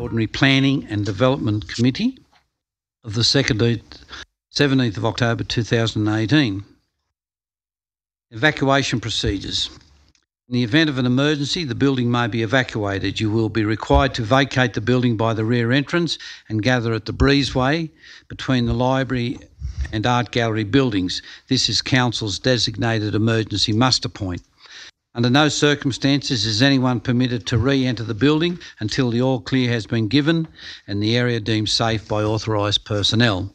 Extraordinary Planning and Development Committee of the 17th of October 2018. Evacuation procedures. In the event of an emergency, the building may be evacuated. You will be required to vacate the building by the rear entrance and gather at the breezeway between the library and art gallery buildings. This is Council's designated emergency muster point. Under no circumstances is anyone permitted to re-enter the building until the all clear has been given and the area deemed safe by authorised personnel.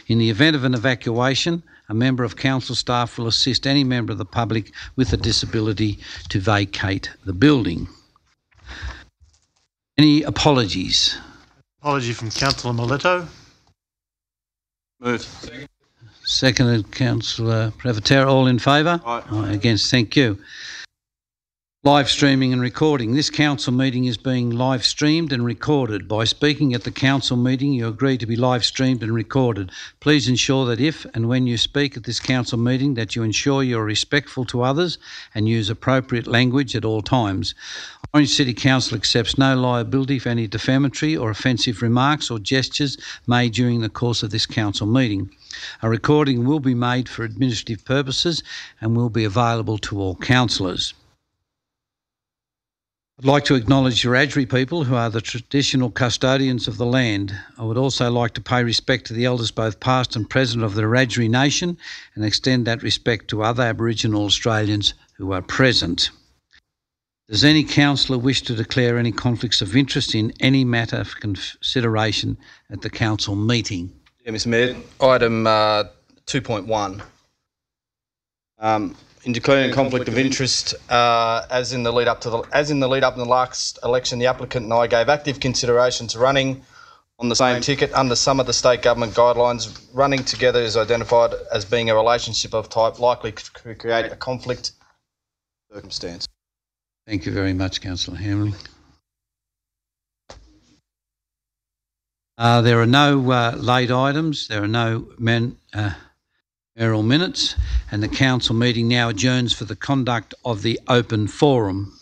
In the event of an evacuation, a member of council staff will assist any member of the public with a disability to vacate the building. Any apologies? Apology from Councillor Miletto. Moved. Seconded, Councillor Prevatera. All in favour? Aye. Against? Thank you. Live streaming and recording. This council meeting is being live streamed and recorded. By speaking at the council meeting, you agree to be live streamed and recorded. Please ensure that if and when you speak at this council meeting that you ensure you are respectful to others and use appropriate language at all times. Orange City Council accepts no liability for any defamatory or offensive remarks or gestures made during the course of this council meeting. A recording will be made for administrative purposes and will be available to all councillors. I'd like to acknowledge the Wiradjuri people who are the traditional custodians of the land. I would also like to pay respect to the elders both past and present of the Wiradjuri nation and extend that respect to other Aboriginal Australians who are present. Does any councillor wish to declare any conflicts of interest in any matter for consideration at the council meeting? Yeah, Mr. Mayor. Item 2.1. In declaring a conflict of interest, as in the lead up in the last election, the applicant and I gave active consideration to running on the same ticket under some of the state government guidelines. Running together is identified as being a relationship of type likely to create a conflict circumstance. Thank you very much, Councillor Hamling. There are no late items. There are no mayoral minutes, and the council meeting now adjourns for the conduct of the open forum.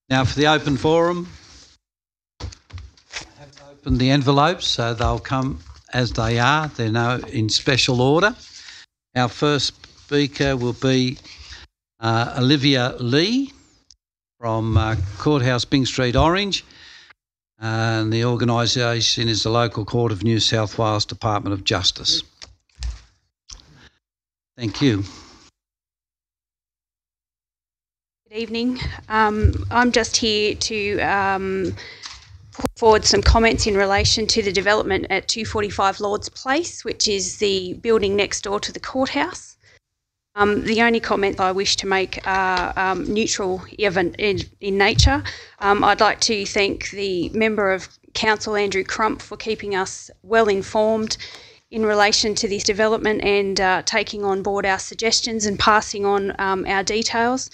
Now for the open forum, I have opened the envelopes, so they'll come as they are. They're now in special order. Our first speaker will be Olivia Lee from Courthouse Byng Street, Orange, and the organisation is the Local Court of New South Wales Department of Justice. Thank you. Good evening. I'm just here to put forward some comments in relation to the development at 245 Lords Place, which is the building next door to the courthouse. The only comment I wish to make are neutral in nature. I'd like to thank the Member of Council, Andrew Crump, for keeping us well informed in relation to this development and taking on board our suggestions and passing on our details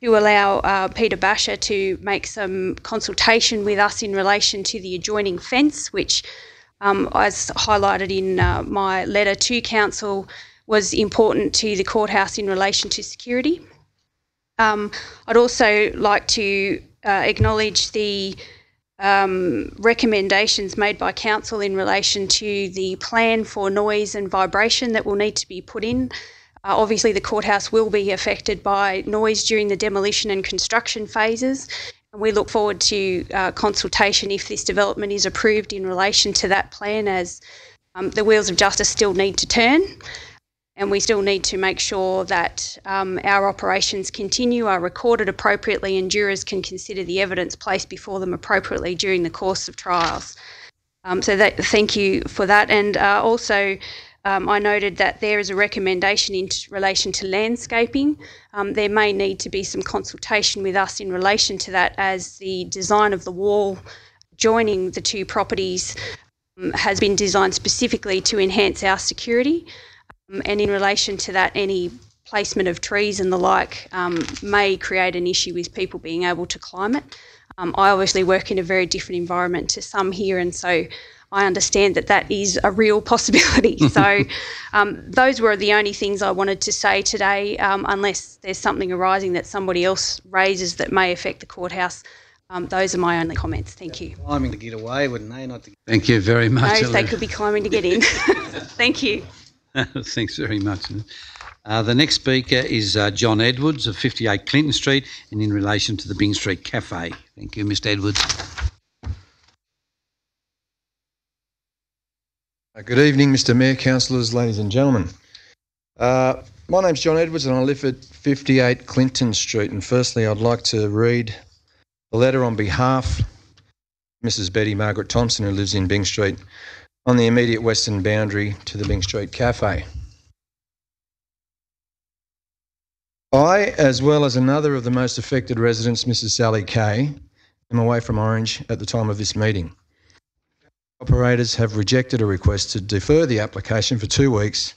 to allow Peter Basher to make some consultation with us in relation to the adjoining fence, which, as highlighted in my letter to Council, was important to the courthouse in relation to security. I'd also like to acknowledge the recommendations made by Council in relation to the plan for noise and vibration that will need to be put in. Obviously, the courthouse will be affected by noise during the demolition and construction phases, and we look forward to consultation if this development is approved in relation to that plan, as the wheels of justice still need to turn. And we still need to make sure that our operations continue, are recorded appropriately, and jurors can consider the evidence placed before them appropriately during the course of trials. Thank you for that. And also, I noted that there is a recommendation in relation to landscaping. There may need to be some consultation with us in relation to that, as the design of the wall joining the two properties has been designed specifically to enhance our security. And in relation to that, any placement of trees and the like may create an issue with people being able to climb it. I obviously work in a very different environment to some here, and so I understand that that is a real possibility. So those were the only things I wanted to say today, unless there's something arising that somebody else raises that may affect the courthouse. Those are my only comments. Thank you. Climbing to get away, wouldn't they? Not to... Thank you very much. No, they Olivia. could be climbing to get in. Thank you. Thanks very much. The next speaker is John Edwards of 58 Clinton Street and in relation to the Byng Street Cafe. Thank you, Mr Edwards. Good evening, Mr Mayor, councillors, ladies and gentlemen. My name's John Edwards and I live at 58 Clinton Street, and firstly I'd like to read a letter on behalf of Mrs Betty Margaret Thompson, who lives in Byng Street, on the immediate western boundary to the Byng Street Cafe. I, as well as another of the most affected residents, Mrs Sally Kay, am away from Orange at the time of this meeting. Operators have rejected a request to defer the application for 2 weeks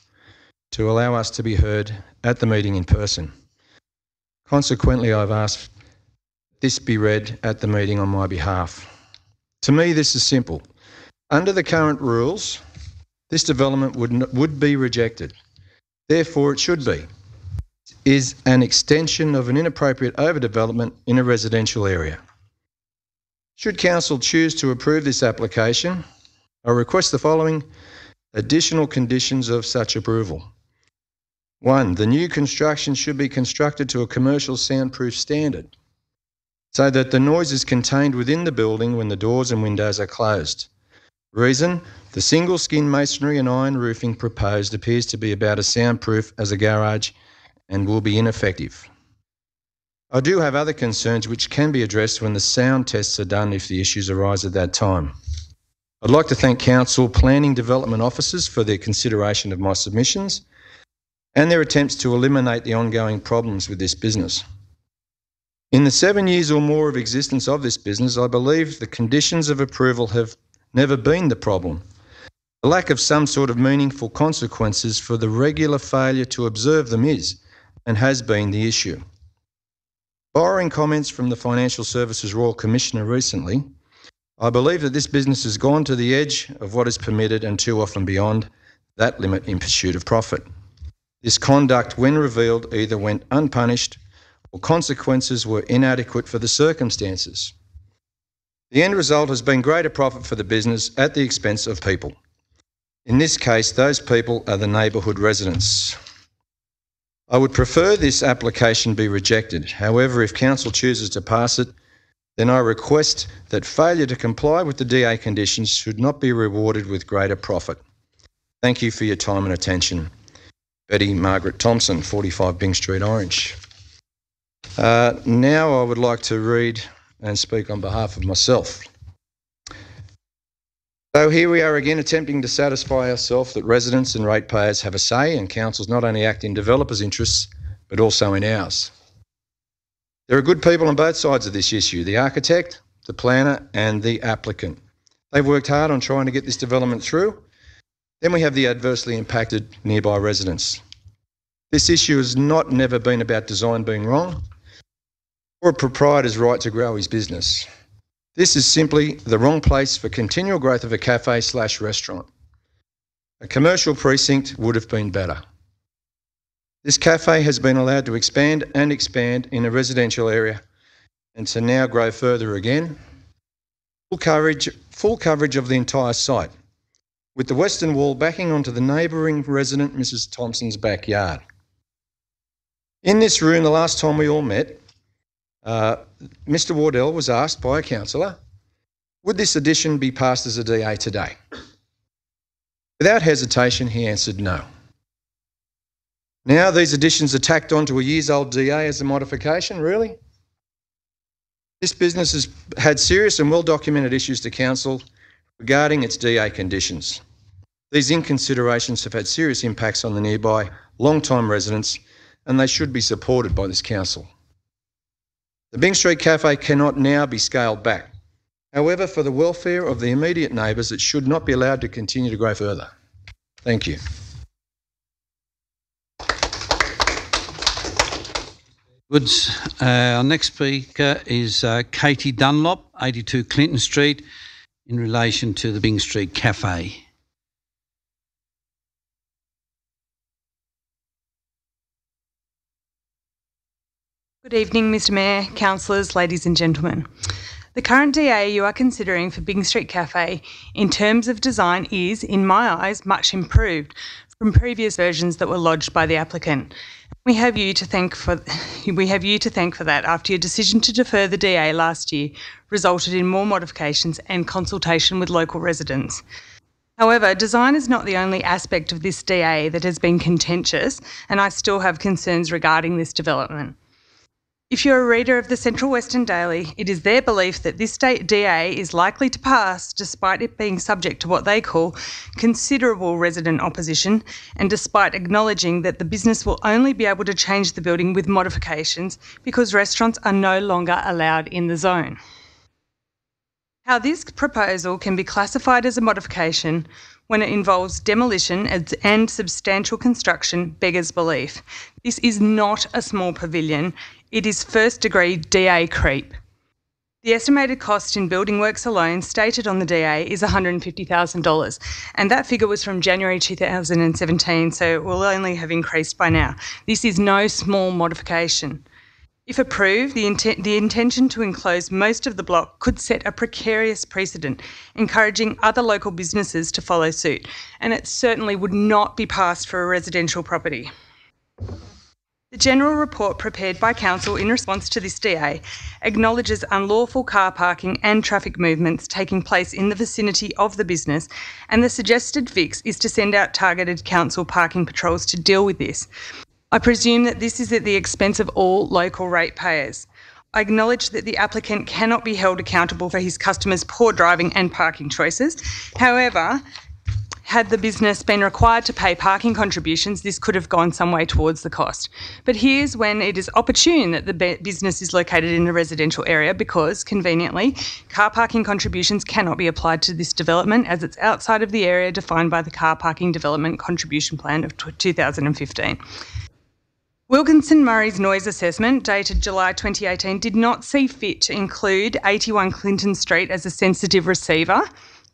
to allow us to be heard at the meeting in person. Consequently, I've asked this be read at the meeting on my behalf. To me, this is simple. Under the current rules, this development would be rejected. Therefore, it should be. Is an extension of an inappropriate overdevelopment in a residential area. Should Council choose to approve this application, I request the following additional conditions of such approval. 1. The new construction should be constructed to a commercial soundproof standard so that the noise is contained within the building when the doors and windows are closed. Reason, the single skin masonry and iron roofing proposed appears to be about as soundproof as a garage and will be ineffective. I do have other concerns which can be addressed when the sound tests are done if the issues arise at that time. I'd like to thank Council Planning Development Officers for their consideration of my submissions and their attempts to eliminate the ongoing problems with this business. In the 7 years or more of existence of this business, I believe the conditions of approval have never been the problem. The lack of some sort of meaningful consequences for the regular failure to observe them is and has been the issue. Borrowing comments from the Financial Services Royal Commissioner recently, I believe that this business has gone to the edge of what is permitted and too often beyond that limit in pursuit of profit. This conduct, when revealed, either went unpunished or consequences were inadequate for the circumstances. The end result has been greater profit for the business at the expense of people. In this case, those people are the neighbourhood residents. I would prefer this application be rejected. However, if Council chooses to pass it, then I request that failure to comply with the DA conditions should not be rewarded with greater profit. Thank you for your time and attention. Betty Margaret Thompson, 45 Byng Street, Orange. Now I would like to read and speak on behalf of myself. So here we are again attempting to satisfy ourselves that residents and ratepayers have a say and councils not only act in developers' interests but also in ours. There are good people on both sides of this issue, the architect, the planner and the applicant. They've worked hard on trying to get this development through. Then we have the adversely impacted nearby residents. This issue has never been about design being wrong or a proprietor's right to grow his business. This is simply the wrong place for continual growth of a cafe/restaurant. A commercial precinct would have been better. This cafe has been allowed to expand and expand in a residential area and to now grow further again. Full coverage of the entire site, with the western wall backing onto the neighbouring resident Mrs Thompson's backyard. In this room, the last time we all met, Mr Wardell was asked by a councillor, would this addition be passed as a DA today? Without hesitation, he answered no. Now these additions are tacked onto a years-old DA as a modification, really? This business has had serious and well-documented issues to council regarding its DA conditions. These inconsiderations have had serious impacts on the nearby long-time residents and they should be supported by this council. The Byng Street Cafe cannot now be scaled back. However, for the welfare of the immediate neighbours, it should not be allowed to continue to grow further. Thank you. Good. Our next speaker is Katie Dunlop, 82 Clinton Street, in relation to the Byng Street Cafe. Good evening, Mr Mayor, councillors, ladies and gentlemen. The current DA you are considering for Byng Street Cafe, in terms of design, is, in my eyes, much improved from previous versions that were lodged by the applicant. We have you to thank for that after your decision to defer the DA last year resulted in more modifications and consultation with local residents. However, design is not the only aspect of this DA that has been contentious, and I still have concerns regarding this development. If you're a reader of the Central Western Daily, it is their belief that this DA is likely to pass despite it being subject to what they call considerable resident opposition, and despite acknowledging that the business will only be able to change the building with modifications because restaurants are no longer allowed in the zone. How this proposal can be classified as a modification when it involves demolition and substantial construction beggars belief. This is not a small pavilion. It is first-degree DA creep. The estimated cost in building works alone stated on the DA is $150,000, and that figure was from January 2017, so it will only have increased by now. This is no small modification. If approved, the intention to enclose most of the block could set a precarious precedent, encouraging other local businesses to follow suit, and it certainly would not be passed for a residential property. The general report prepared by Council in response to this DA acknowledges unlawful car parking and traffic movements taking place in the vicinity of the business, and the suggested fix is to send out targeted Council parking patrols to deal with this. I presume that this is at the expense of all local ratepayers. I acknowledge that the applicant cannot be held accountable for his customers' poor driving and parking choices. However, had the business been required to pay parking contributions, this could have gone some way towards the cost. But here's when it is opportune that the business is located in a residential area because, conveniently, car parking contributions cannot be applied to this development as it's outside of the area defined by the Car Parking Development Contribution Plan of 2015. Wilkinson Murray's noise assessment, dated July 2018, did not see fit to include 81 Clinton Street as a sensitive receiver,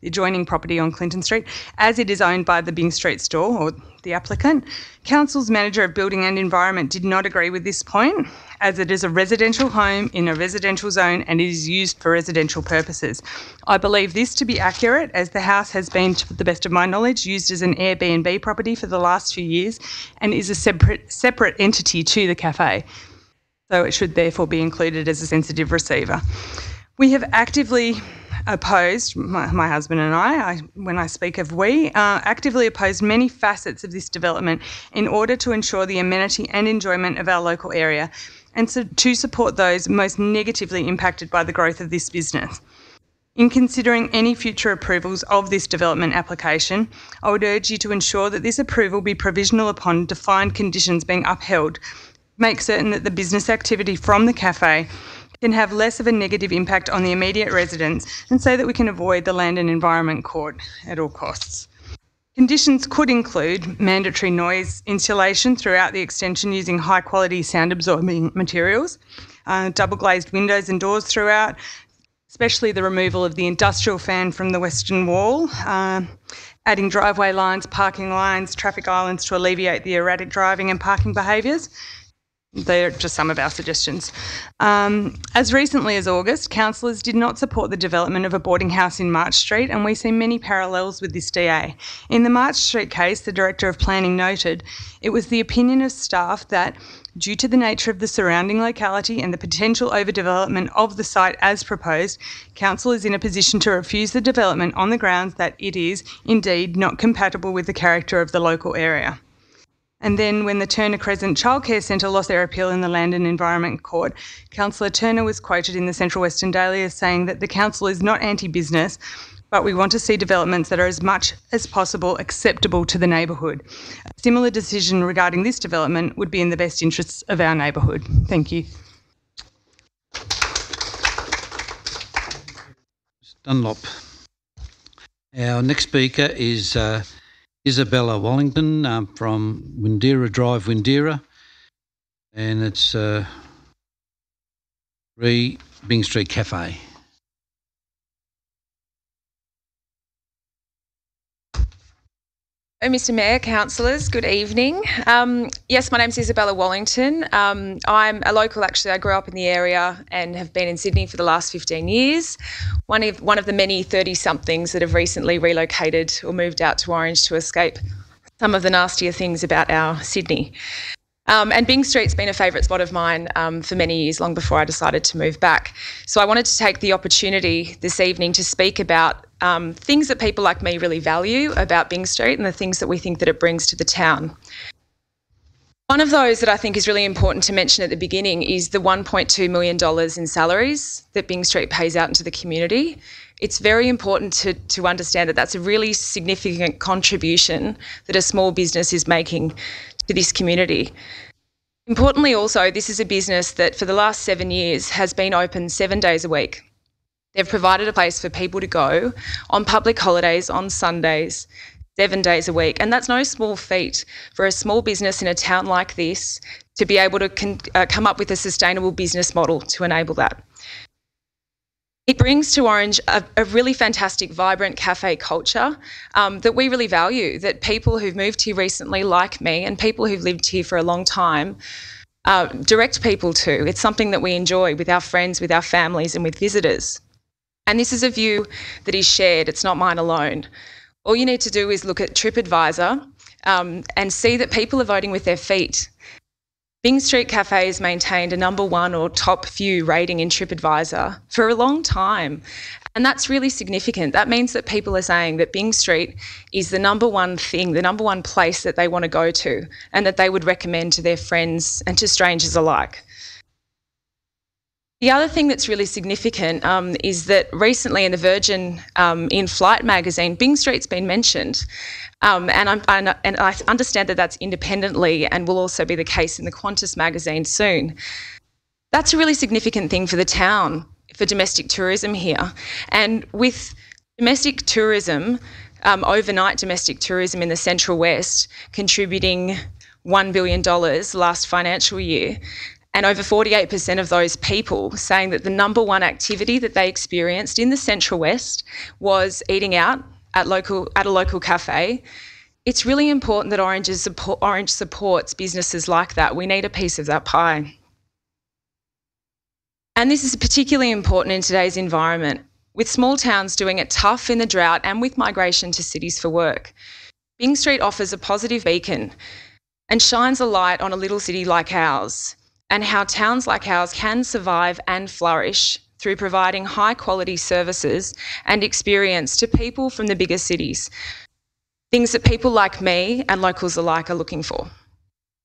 the adjoining property on Clinton Street, as it is owned by the Byng Street store, or the applicant. Council's Manager of Building and Environment did not agree with this point, as it is a residential home in a residential zone and it is used for residential purposes. I believe this to be accurate, as the house has been, to the best of my knowledge, used as an Airbnb property for the last few years and is a separate entity to the cafe. So it should therefore be included as a sensitive receiver. We have actively opposed, my husband and I, when I speak of we, actively opposed many facets of this development in order to ensure the amenity and enjoyment of our local area and to support those most negatively impacted by the growth of this business. In considering any future approvals of this development application, I would urge you to ensure that this approval be provisional upon defined conditions being upheld. Make certain that the business activity from the cafe can have less of a negative impact on the immediate residents, and so that we can avoid the Land and Environment Court at all costs. Conditions could include mandatory noise insulation throughout the extension using high quality sound absorbing materials, double glazed windows and doors throughout, especially the removal of the industrial fan from the western wall, adding driveway lines, parking lines, traffic islands to alleviate the erratic driving and parking behaviours. They're just some of our suggestions. As recently as August, councillors did not support the development of a boarding house in March Street, and we see many parallels with this DA. In the March Street case, the Director of Planning noted it was the opinion of staff that, due to the nature of the surrounding locality and the potential overdevelopment of the site as proposed, council is in a position to refuse the development on the grounds that it is, indeed, not compatible with the character of the local area. And then when the Turner Crescent Childcare Centre lost their appeal in the Land and Environment Court, Councillor Turner was quoted in the Central Western Daily as saying that the council is not anti-business, but we want to see developments that are as much as possible acceptable to the neighbourhood. A similar decision regarding this development would be in the best interests of our neighbourhood. Thank you. Dunlop. Our next speaker is Isabella Wallington from Windera Drive, Windera, and it's 3 Byng Street Cafe. Mr Mayor, councillors, good evening. Yes, my name's Isabella Wallington. I'm a local, actually. I grew up in the area and have been in Sydney for the last 15 years. One of the many 30-somethings that have recently relocated or moved out to Orange to escape some of the nastier things about our Sydney. And Byng Street's been a favourite spot of mine for many years, long before I decided to move back. So I wanted to take the opportunity this evening to speak about things that people like me really value about Byng Street and the things that we think that it brings to the town. One of those that I think is really important to mention at the beginning is the $1.2 million in salaries that Byng Street pays out into the community. It's very important to understand that that's a really significant contribution that a small business is making to this community. Importantly also, this is a business that for the last 7 years has been open 7 days a week. They've provided a place for people to go on public holidays, on Sundays, 7 days a week. And that's no small feat for a small business in a town like this to be able to come up with a sustainable business model to enable that. It brings to Orange a really fantastic, vibrant cafe culture that we really value, that people who've moved here recently, like me, and people who've lived here for a long time, direct people to. It's something that we enjoy with our friends, with our families and with visitors. And this is a view that is shared, it's not mine alone. All you need to do is look at TripAdvisor and see that people are voting with their feet. Byng Street Cafe has maintained a #1 or top few rating in TripAdvisor for a long time. And that's really significant. That means that people are saying that Byng Street is the #1 thing, the #1 place that they want to go to and that they would recommend to their friends and to strangers alike. The other thing that's really significant is that recently in the Virgin In Flight magazine, Byng Street's been mentioned. And I understand that that's independently and will also be the case in the Qantas magazine soon. That's a really significant thing for the town, for domestic tourism here. And with domestic tourism, overnight domestic tourism in the Central West contributing $1 billion last financial year, and over 48% of those people saying that the #1 activity that they experienced in the Central West was eating out at a local cafe. It's really important that Orange supports businesses like that. We need a piece of that pie. And this is particularly important in today's environment, with small towns doing it tough in the drought and with migration to cities for work. Byng Street offers a positive beacon and shines a light on a little city like ours, and how towns like ours can survive and flourish through providing high quality services and experience to people from the bigger cities. Things that people like me and locals alike are looking for.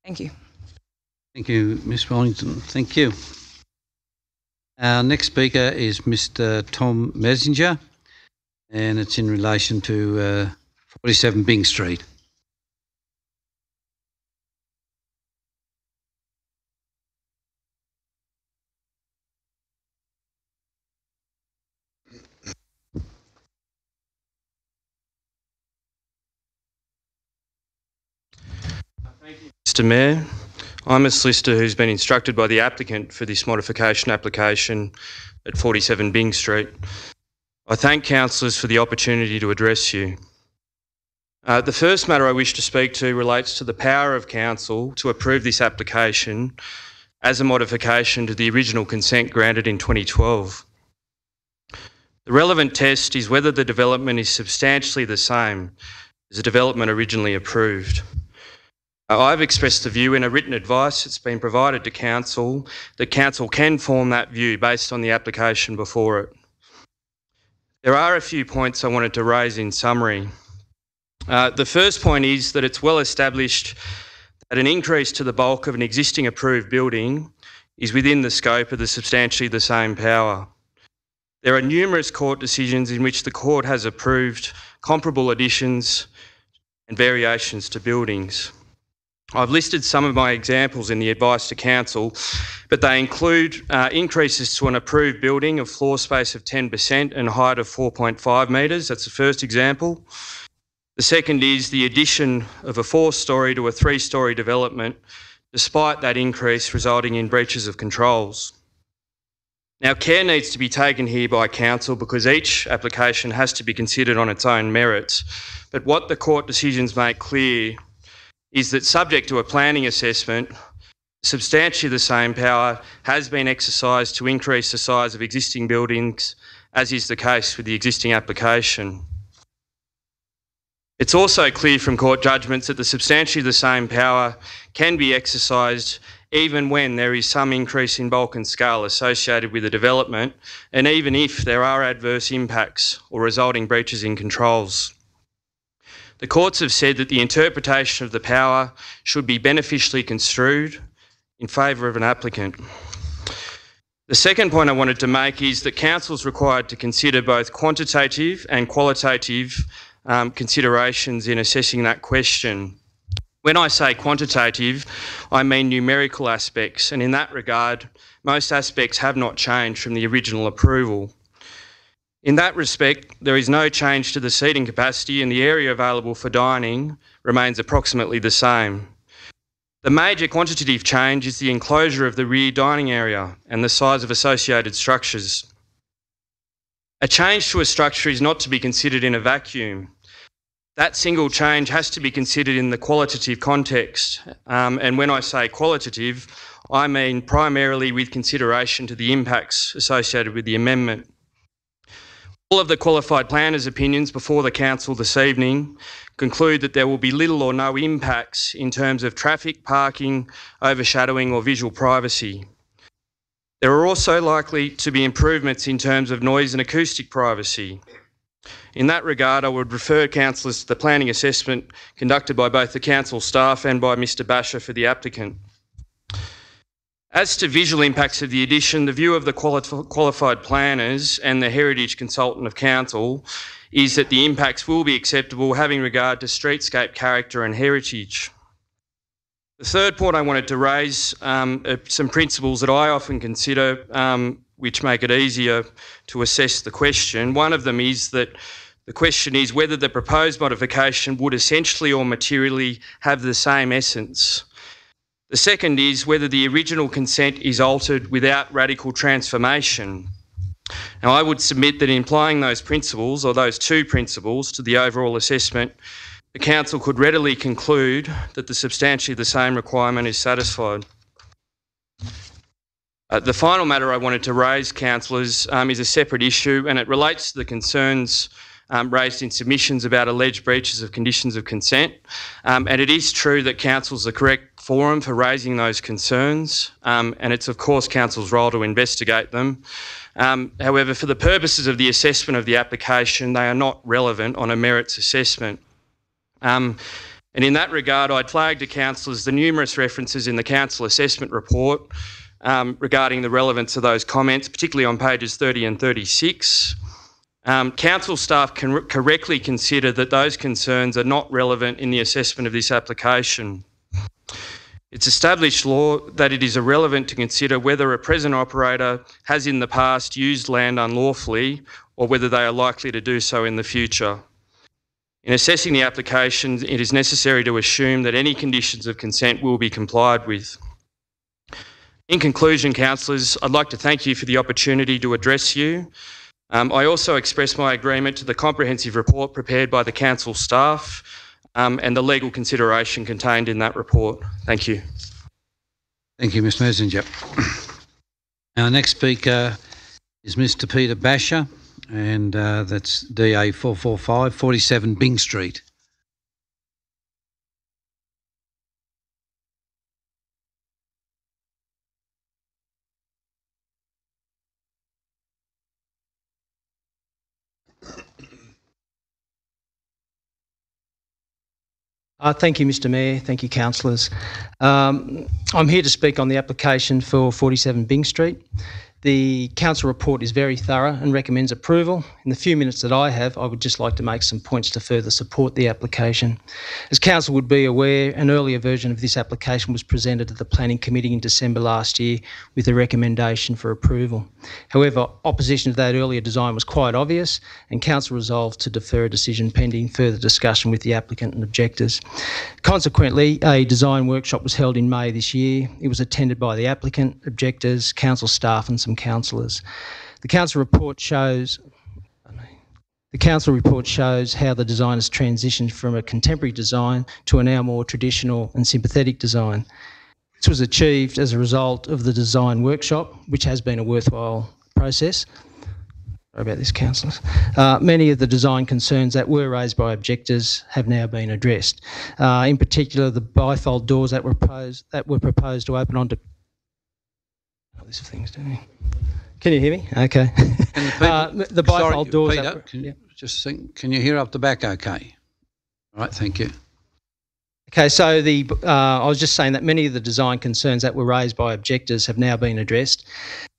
Thank you. Thank you, Ms Wellington. Thank you. Our next speaker is Mr Tom Messenger, and it's in relation to 47 Byng Street. Mr Mayor, I'm a solicitor who's been instructed by the applicant for this modification application at 47 Byng Street. I thank councillors for the opportunity to address you. The first matter I wish to speak to relates to the power of council to approve this application as a modification to the original consent granted in 2012. The relevant test is whether the development is substantially the same as the development originally approved. I've expressed the view in a written advice that's been provided to council that council can form that view based on the application before it. There are a few points I wanted to raise in summary. The first point is that it's well established that an increase to the bulk of an existing approved building is within the scope of the substantially the same power. There are numerous court decisions in which the court has approved comparable additions and variations to buildings. I've listed some of my examples in the advice to council, but they include increases to an approved building of floor space of 10% and height of 4.5 metres. That's the first example. The second is the addition of a 4-storey to a 3-storey development, despite that increase resulting in breaches of controls. Now, care needs to be taken here by council because each application has to be considered on its own merits. But what the court decisions make clear is that subject to a planning assessment, substantially the same power has been exercised to increase the size of existing buildings, as is the case with the existing application. It's also clear from court judgments that the substantially the same power can be exercised even when there is some increase in bulk and scale associated with the development, and even if there are adverse impacts or resulting breaches in controls. The courts have said that the interpretation of the power should be beneficially construed in favour of an applicant. The second point I wanted to make is that council is required to consider both quantitative and qualitative considerations in assessing that question. When I say quantitative, I mean numerical aspects, and in that regard, most aspects have not changed from the original approval. In that respect, there is no change to the seating capacity, and the area available for dining remains approximately the same. The major quantitative change is the enclosure of the rear dining area and the size of associated structures. A change to a structure is not to be considered in a vacuum. That single change has to be considered in the qualitative context. And when I say qualitative, I mean primarily with consideration to the impacts associated with the amendment. All of the qualified planners' opinions before the council this evening conclude that there will be little or no impacts in terms of traffic, parking, overshadowing or visual privacy. There are also likely to be improvements in terms of noise and acoustic privacy. In that regard, I would refer councillors to the planning assessment conducted by both the council staff and by Mr Basher for the applicant. As to visual impacts of the addition, the view of the qualified planners and the heritage consultant of council is that the impacts will be acceptable having regard to streetscape character and heritage. The third point I wanted to raise are some principles that I often consider which make it easier to assess the question. One of them is that the question is whether the proposed modification would essentially or materially have the same essence. The second is whether the original consent is altered without radical transformation. Now, I would submit that in applying those principles, or those two principles, to the overall assessment, the council could readily conclude that the substantially the same requirement is satisfied. The final matter I wanted to raise, councillors, is a separate issue, and it relates to the concerns raised in submissions about alleged breaches of conditions of consent. And it is true that council is the correct forum for raising those concerns, and it's of course council's role to investigate them. However, for the purposes of the assessment of the application, they are not relevant on a merits assessment. And in that regard, I'd flag to councillors the numerous references in the council assessment report regarding the relevance of those comments, particularly on pages 30 and 36. Council staff can correctly consider that those concerns are not relevant in the assessment of this application. It's established law that it is irrelevant to consider whether a present operator has in the past used land unlawfully or whether they are likely to do so in the future. In assessing the application, it is necessary to assume that any conditions of consent will be complied with. In conclusion, councillors, I'd like to thank you for the opportunity to address you. I also express my agreement to the comprehensive report prepared by the council staff and the legal consideration contained in that report. Thank you. Thank you, Mr Messenger. Our next speaker is Mr Peter Basher, and that's DA 445, 47 Byng Street. Thank you, Mr Mayor. Thank you, councillors. I'm here to speak on the application for 47 Byng Street. The council report is very thorough and recommends approval. In the few minutes that I have, I would just like to make some points to further support the application. As council would be aware, an earlier version of this application was presented to the Planning Committee in December last year with a recommendation for approval. However, opposition to that earlier design was quite obvious, and council resolved to defer a decision pending further discussion with the applicant and objectors. Consequently, a design workshop was held in May this year. It was attended by the applicant, objectors, council staff and some some councillors. The council report shows how the design has transitioned from a contemporary design to a now more traditional and sympathetic design. This was achieved as a result of the design workshop, which has been a worthwhile process. Sorry about this, councillors. Many of the design concerns that were raised by objectors have now been addressed. In particular, the bifold doors that were proposed to open onto. Oh, this thing's doing. Can you hear me? Okay. The bifold doors. Peter, can you hear up the back? Okay. All right. Thank you. Okay, so I was just saying that many of the design concerns that were raised by objectors have now been addressed.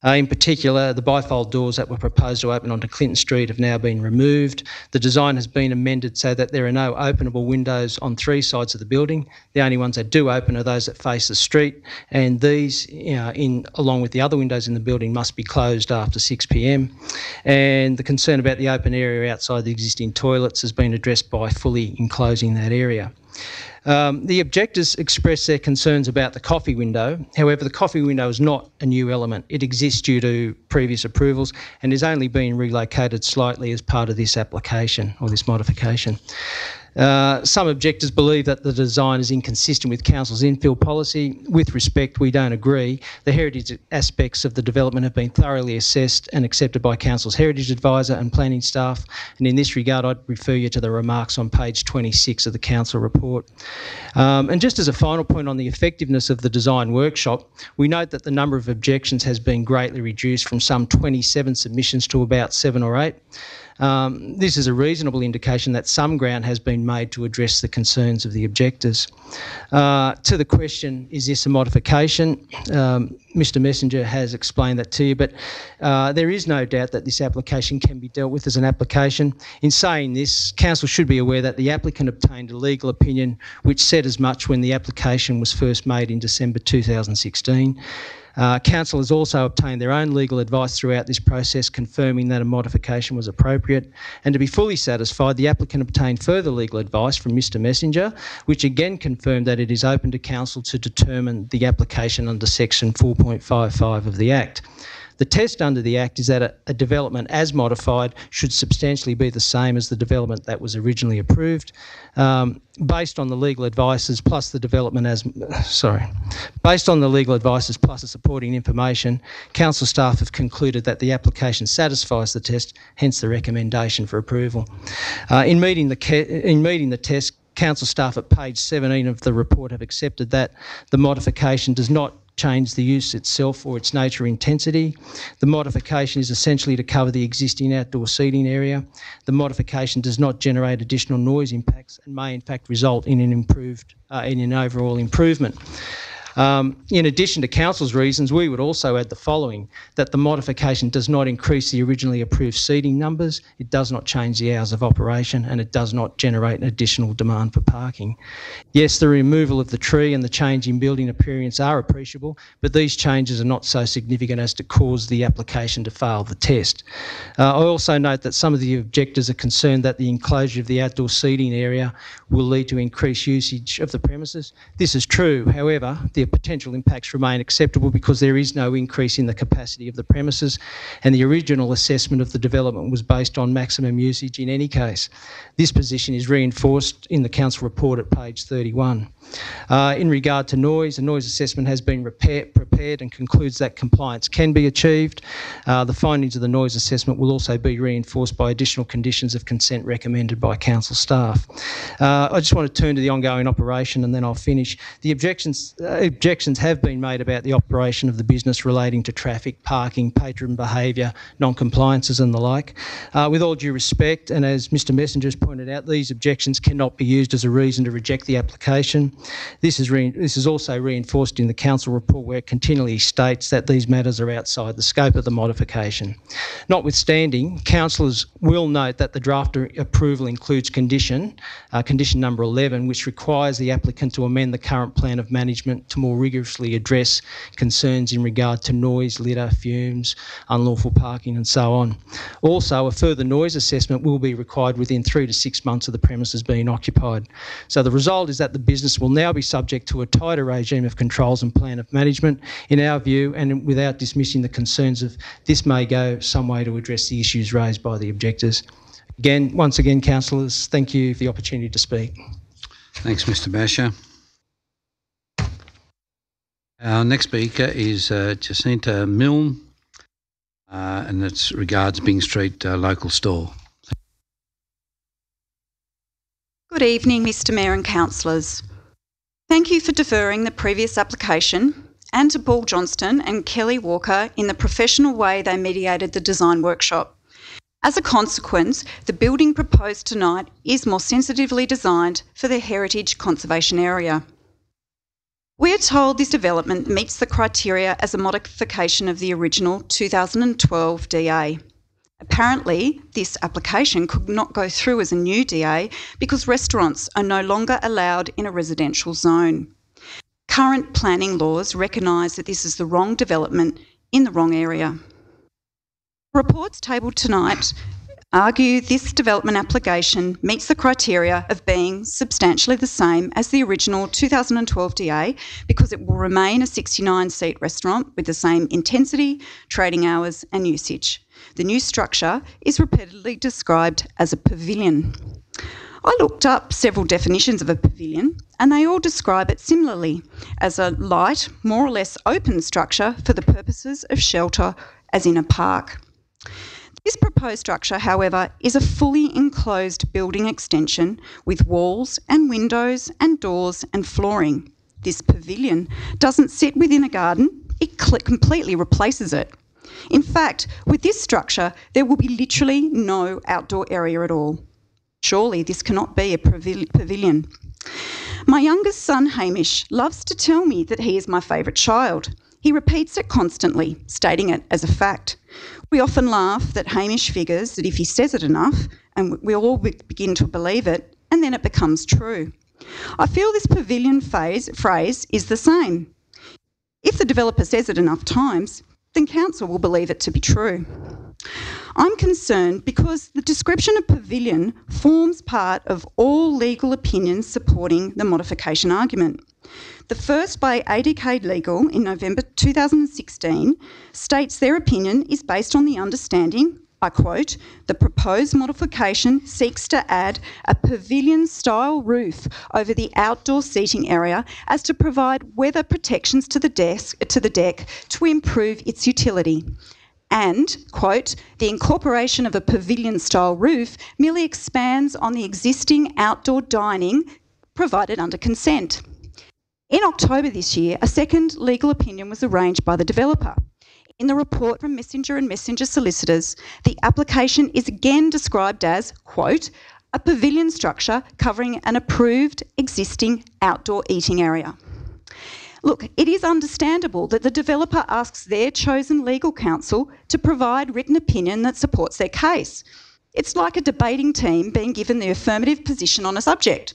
In particular, the bifold doors that were proposed to open onto Clinton Street have now been removed. The design has been amended so that there are no openable windows on three sides of the building. The only ones that do open are those that face the street, and these, along with the other windows in the building, must be closed after 6 p.m. And the concern about the open area outside the existing toilets has been addressed by fully enclosing that area. The objectors expressed their concerns about the coffee window. However, the coffee window is not a new element. It exists due to previous approvals and is only being relocated slightly as part of this application or this modification. Some objectors believe that the design is inconsistent with Council's infill policy. With respect, we don't agree. The heritage aspects of the development have been thoroughly assessed and accepted by Council's heritage advisor and planning staff, and in this regard I'd refer you to the remarks on page 26 of the Council report. And just as a final point on the effectiveness of the design workshop, we note that the number of objections has been greatly reduced from some 27 submissions to about 7 or 8. This is a reasonable indication that some ground has been made to address the concerns of the objectors. To the question, is this a modification? Mr Messenger has explained that to you, but there is no doubt that this application can be dealt with as an application. In saying this, Council should be aware that the applicant obtained a legal opinion which said as much when the application was first made in December 2016. Council has also obtained their own legal advice throughout this process confirming that a modification was appropriate, and to be fully satisfied, the applicant obtained further legal advice from Mr Messenger, which again confirmed that it is open to Council to determine the application under section 4.55 of the Act. The test under the Act is that a development as modified should substantially be the same as the development that was originally approved. Based on the legal advices plus the supporting information, Council staff have concluded that the application satisfies the test, hence the recommendation for approval. In meeting the test, Council staff at page 17 of the report have accepted that the modification does not change the use itself or its nature or intensity. The modification is essentially to cover the existing outdoor seating area. The modification does not generate additional noise impacts and may in fact result in an overall improvement. In addition to Council's reasons, we would also add the following: that the modification does not increase the originally approved seating numbers, it does not change the hours of operation, and it does not generate an additional demand for parking. Yes, the removal of the tree and the change in building appearance are appreciable, but these changes are not so significant as to cause the application to fail the test. I also note that some of the objectors are concerned that the enclosure of the outdoor seating area will lead to increased usage of the premises. This is true, however, the potential impacts remain acceptable because there is no increase in the capacity of the premises, and the original assessment of the development was based on maximum usage in any case. This position is reinforced in the Council report at page 31. In regard to noise, a noise assessment has been prepared and concludes that compliance can be achieved. The findings of the noise assessment will also be reinforced by additional conditions of consent recommended by Council staff. I just want to turn to the ongoing operation and then I'll finish. The objections have been made about the operation of the business relating to traffic, parking, patron behaviour, non-compliances and the like. With all due respect, and as Mr Messenger has pointed out, these objections cannot be used as a reason to reject the application. This is also reinforced in the Council report, where it continually states that these matters are outside the scope of the modification. Notwithstanding, councillors will note that the draft approval includes condition number 11, which requires the applicant to amend the current plan of management to to more rigorously address concerns in regard to noise, litter, fumes, unlawful parking and so on. Also, a further noise assessment will be required within 3 to 6 months of the premises being occupied. So the result is that the business will now be subject to a tighter regime of controls and plan of management, in our view, and without dismissing the concerns of this may go some way to address the issues raised by the objectors. Once again, councillors, thank you for the opportunity to speak. Thanks, Mr Basher. Our next speaker is Jacinta Milne, and it regards Byng Street local store. Good evening, Mr Mayor and councillors. Thank you for deferring the previous application and to Paul Johnston and Kelly Walker in the professional way they mediated the design workshop. As a consequence, the building proposed tonight is more sensitively designed for the heritage conservation area. We are told this development meets the criteria as a modification of the original 2012 DA. Apparently, this application could not go through as a new DA because restaurants are no longer allowed in a residential zone. Current planning laws recognise that this is the wrong development in the wrong area. Reports tabled tonight argue this development application meets the criteria of being substantially the same as the original 2012 DA because it will remain a 69-seat restaurant with the same intensity, trading hours and usage. The new structure is repeatedly described as a pavilion. I looked up several definitions of a pavilion and they all describe it similarly as a light, more or less open structure for the purposes of shelter, as in a park. This proposed structure, however, is a fully enclosed building extension with walls and windows and doors and flooring. This pavilion doesn't sit within a garden, it completely replaces it. In fact, with this structure, there will be literally no outdoor area at all. Surely this cannot be a pavilion. My youngest son, Hamish, loves to tell me that he is my favourite child. He repeats it constantly, stating it as a fact. We often laugh that Hamish figures that if he says it enough, and we all begin to believe it, and then it becomes true. I feel this pavilion phrase is the same. If the developer says it enough times, then council will believe it to be true. I'm concerned because the description of pavilion forms part of all legal opinions supporting the modification argument. The first by ADK Legal in November 2016 states their opinion is based on the understanding, I quote, the proposed modification seeks to add a pavilion-style roof over the outdoor seating area as to provide weather protections to the deck to improve its utility. And, quote, the incorporation of a pavilion-style roof merely expands on the existing outdoor dining provided under consent. In October this year, a second legal opinion was arranged by the developer. In the report from Messenger and Messenger solicitors, the application is again described as, quote, a pavilion structure covering an approved existing outdoor eating area. Look, it is understandable that the developer asks their chosen legal counsel to provide written opinion that supports their case. It's like a debating team being given the affirmative position on a subject.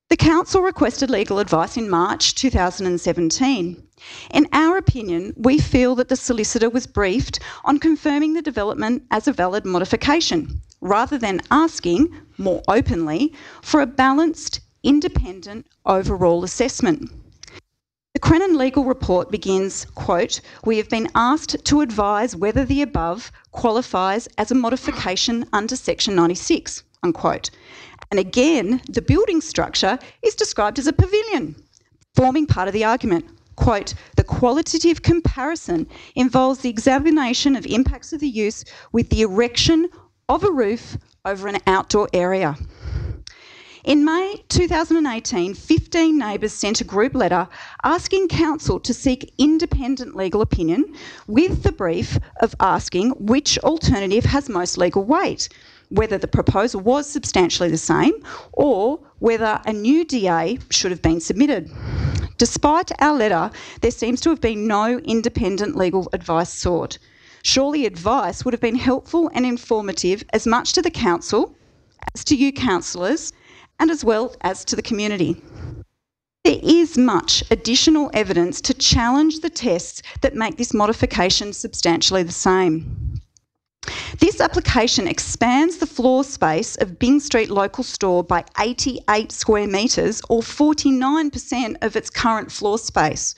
The council requested legal advice in March 2017. In our opinion, we feel that the solicitor was briefed on confirming the development as a valid modification, rather than asking, more openly, for a balanced, independent overall assessment. The Crennan legal report begins, quote, we have been asked to advise whether the above qualifies as a modification under section 96, unquote. And again, the building structure is described as a pavilion, forming part of the argument. Quote, the qualitative comparison involves the examination of impacts of the use with the erection of a roof over an outdoor area. In May 2018, 15 neighbours sent a group letter asking council to seek independent legal opinion with the brief of asking which alternative has most legal weight, whether the proposal was substantially the same or whether a new DA should have been submitted. Despite our letter, there seems to have been no independent legal advice sought. Surely advice would have been helpful and informative as much to the council as to you councillors and as well as to the community. There is much additional evidence to challenge the tests that make this modification substantially the same. This application expands the floor space of Byng Street Local Store by 88 square metres, or 49% of its current floor space.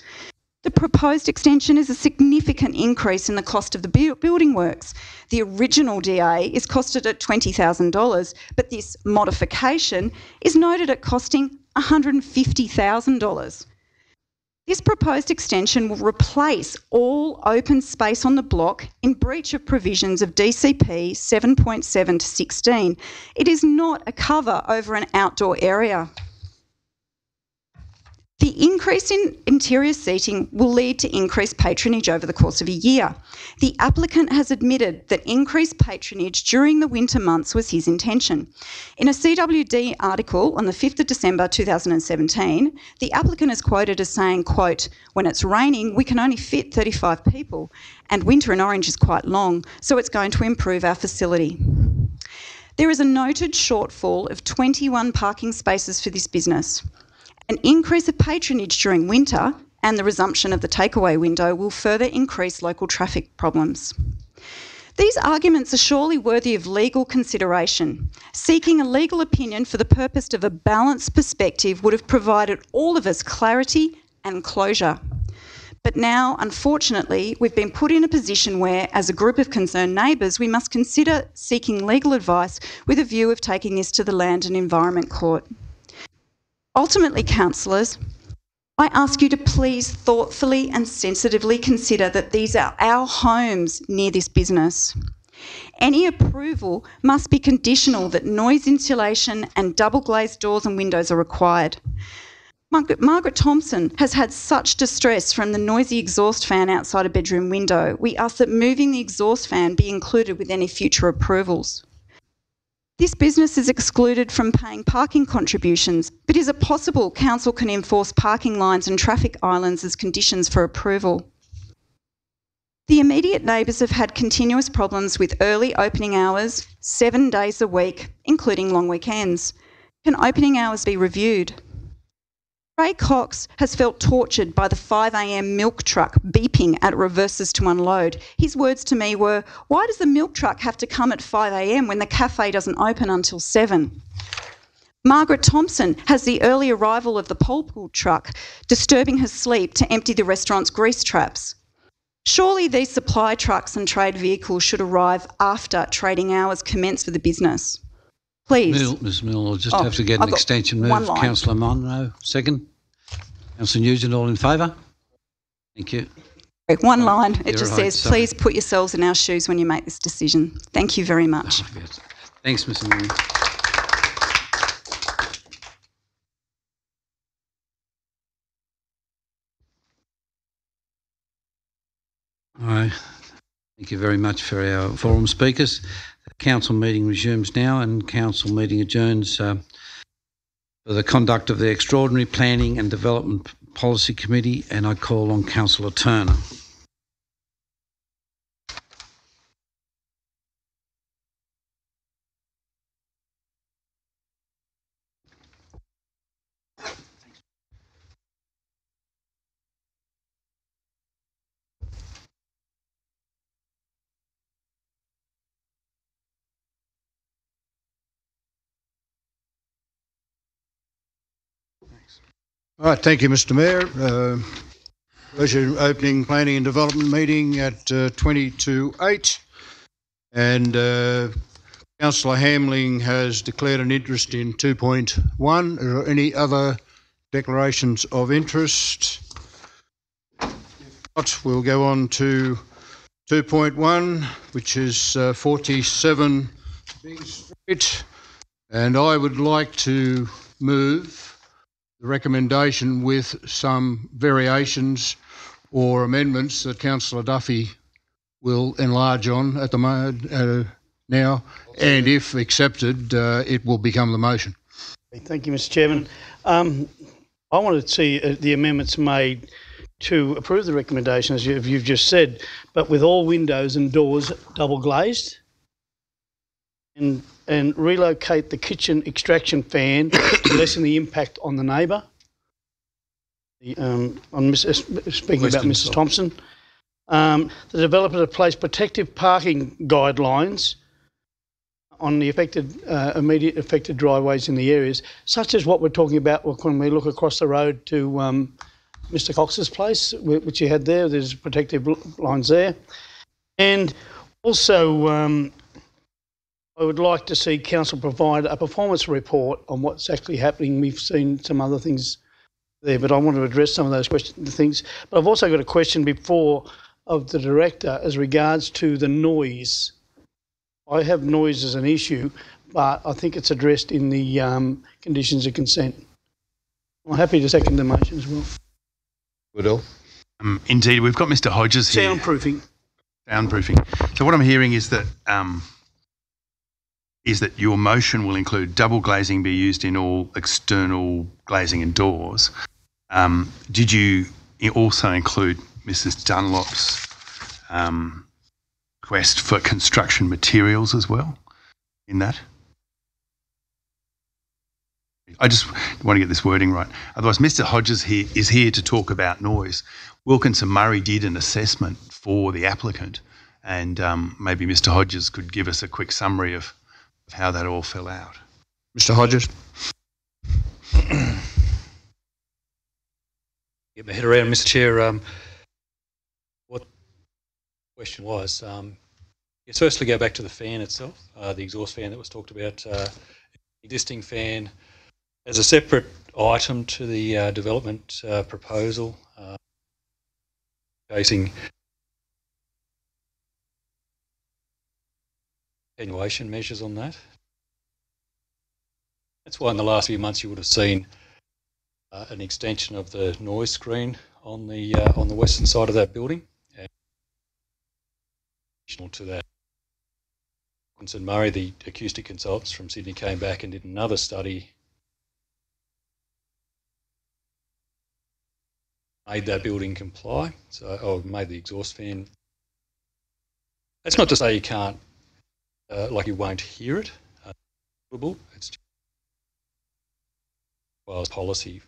The proposed extension is a significant increase in the cost of the building works. The original DA is costed at $20,000, but this modification is noted at costing $150,000. This proposed extension will replace all open space on the block in breach of provisions of DCP 7.7 to 16. It is not a cover over an outdoor area. The increase in interior seating will lead to increased patronage over the course of a year. The applicant has admitted that increased patronage during the winter months was his intention. In a CWD article on the 5th of December 2017, the applicant is quoted as saying, quote, "When it's raining, we can only fit 35 people, and winter in Orange is quite long, so it's going to improve our facility." There is a noted shortfall of 21 parking spaces for this business. An increase of patronage during winter and the resumption of the takeaway window will further increase local traffic problems. These arguments are surely worthy of legal consideration. Seeking a legal opinion for the purpose of a balanced perspective would have provided all of us clarity and closure. But now, unfortunately, we've been put in a position where, as a group of concerned neighbours, we must consider seeking legal advice with a view of taking this to the Land and Environment Court. Ultimately, councillors, I ask you to please thoughtfully and sensitively consider that these are our homes near this business. Any approval must be conditional that noise insulation and double glazed doors and windows are required. Margaret Thompson has had such distress from the noisy exhaust fan outside a bedroom window. We ask that moving the exhaust fan be included with any future approvals. This business is excluded from paying parking contributions, but is it possible council can enforce parking lines and traffic islands as conditions for approval? The immediate neighbours have had continuous problems with early opening hours, 7 days a week, including long weekends. Can opening hours be reviewed? Ray Cox has felt tortured by the 5 a.m. milk truck beeping at reverses to unload. His words to me were, "Why does the milk truck have to come at 5 a.m. when the cafe doesn't open until 7? Margaret Thompson has the early arrival of the pole pull truck, disturbing her sleep to empty the restaurant's grease traps. Surely these supply trucks and trade vehicles should arrive after trading hours commence for the business. Please. Ms Mill, I'll just have to get an extension move. Councillor Monro, second. Councillor Nugent, all in favour? Thank you. One line, it just right, says, please put yourselves in our shoes when you make this decision. Thank you very much. Oh, yes. Thanks, Mr Mill. All right. Thank you very much for our forum speakers. The council meeting resumes now, and council meeting adjourns for the conduct of the Extraordinary Planning and Development Policy Committee, and I call on Councillor Turner. All right, thank you, Mr Mayor. Pleasure opening planning and development meeting at 20 to 8. And Councillor Hamling has declared an interest in 2.1. Are there any other declarations of interest? If not, we'll go on to 2.1, which is 47 Byng Street. And I would like to move the recommendation with some variations or amendments that Councillor Duffy will enlarge on at the moment now, and if accepted, it will become the motion. Thank you, Mr Chairman. I wanted to see the amendments made to approve the recommendation, as you've just said, but with all windows and doors double glazed, and relocate the kitchen extraction fan to lessen the impact on the neighbour. Speaking about Mrs. Thompson. The developer to place protective parking guidelines on the immediate affected driveways in the areas, such as what we're talking about when we look across the road to Mr. Cox's place, which you had there. There's protective lines there. And also, I would like to see council provide a performance report on what's actually happening. We've seen some other things there, but I want to address some of those things. But I've also got a question before of the director as regards to the noise. I have noise as an issue, but I think it's addressed in the conditions of consent. I'm happy to second the motion as well. Goodall. Indeed, we've got Mr. Hodges here. Soundproofing. So what I'm hearing is that your motion will include double glazing be used in all external glazing and doors. Did you also include Mrs. Dunlop's request for construction materials as well in that? I just want to get this wording right. Otherwise, Mr. Hodges is here to talk about noise. Wilkinson Murray did an assessment for the applicant, and maybe Mr. Hodges could give us a quick summary of how that all fell out. Mr. Hodges. Get my head around, Mr. Chair, what the question was. Yes, firstly, go back to the fan itself, the exhaust fan that was talked about. Existing fan as a separate item to the development proposal, facing attenuation measures on that. That's why in the last few months you would have seen an extension of the noise screen on the western side of that building. And additional to that, Wilkinson Murray, the acoustic consultants from Sydney, came back and did another study, made that building comply. So, made the exhaust fan. That's not to say you can't, like you won't hear it. It's just policy.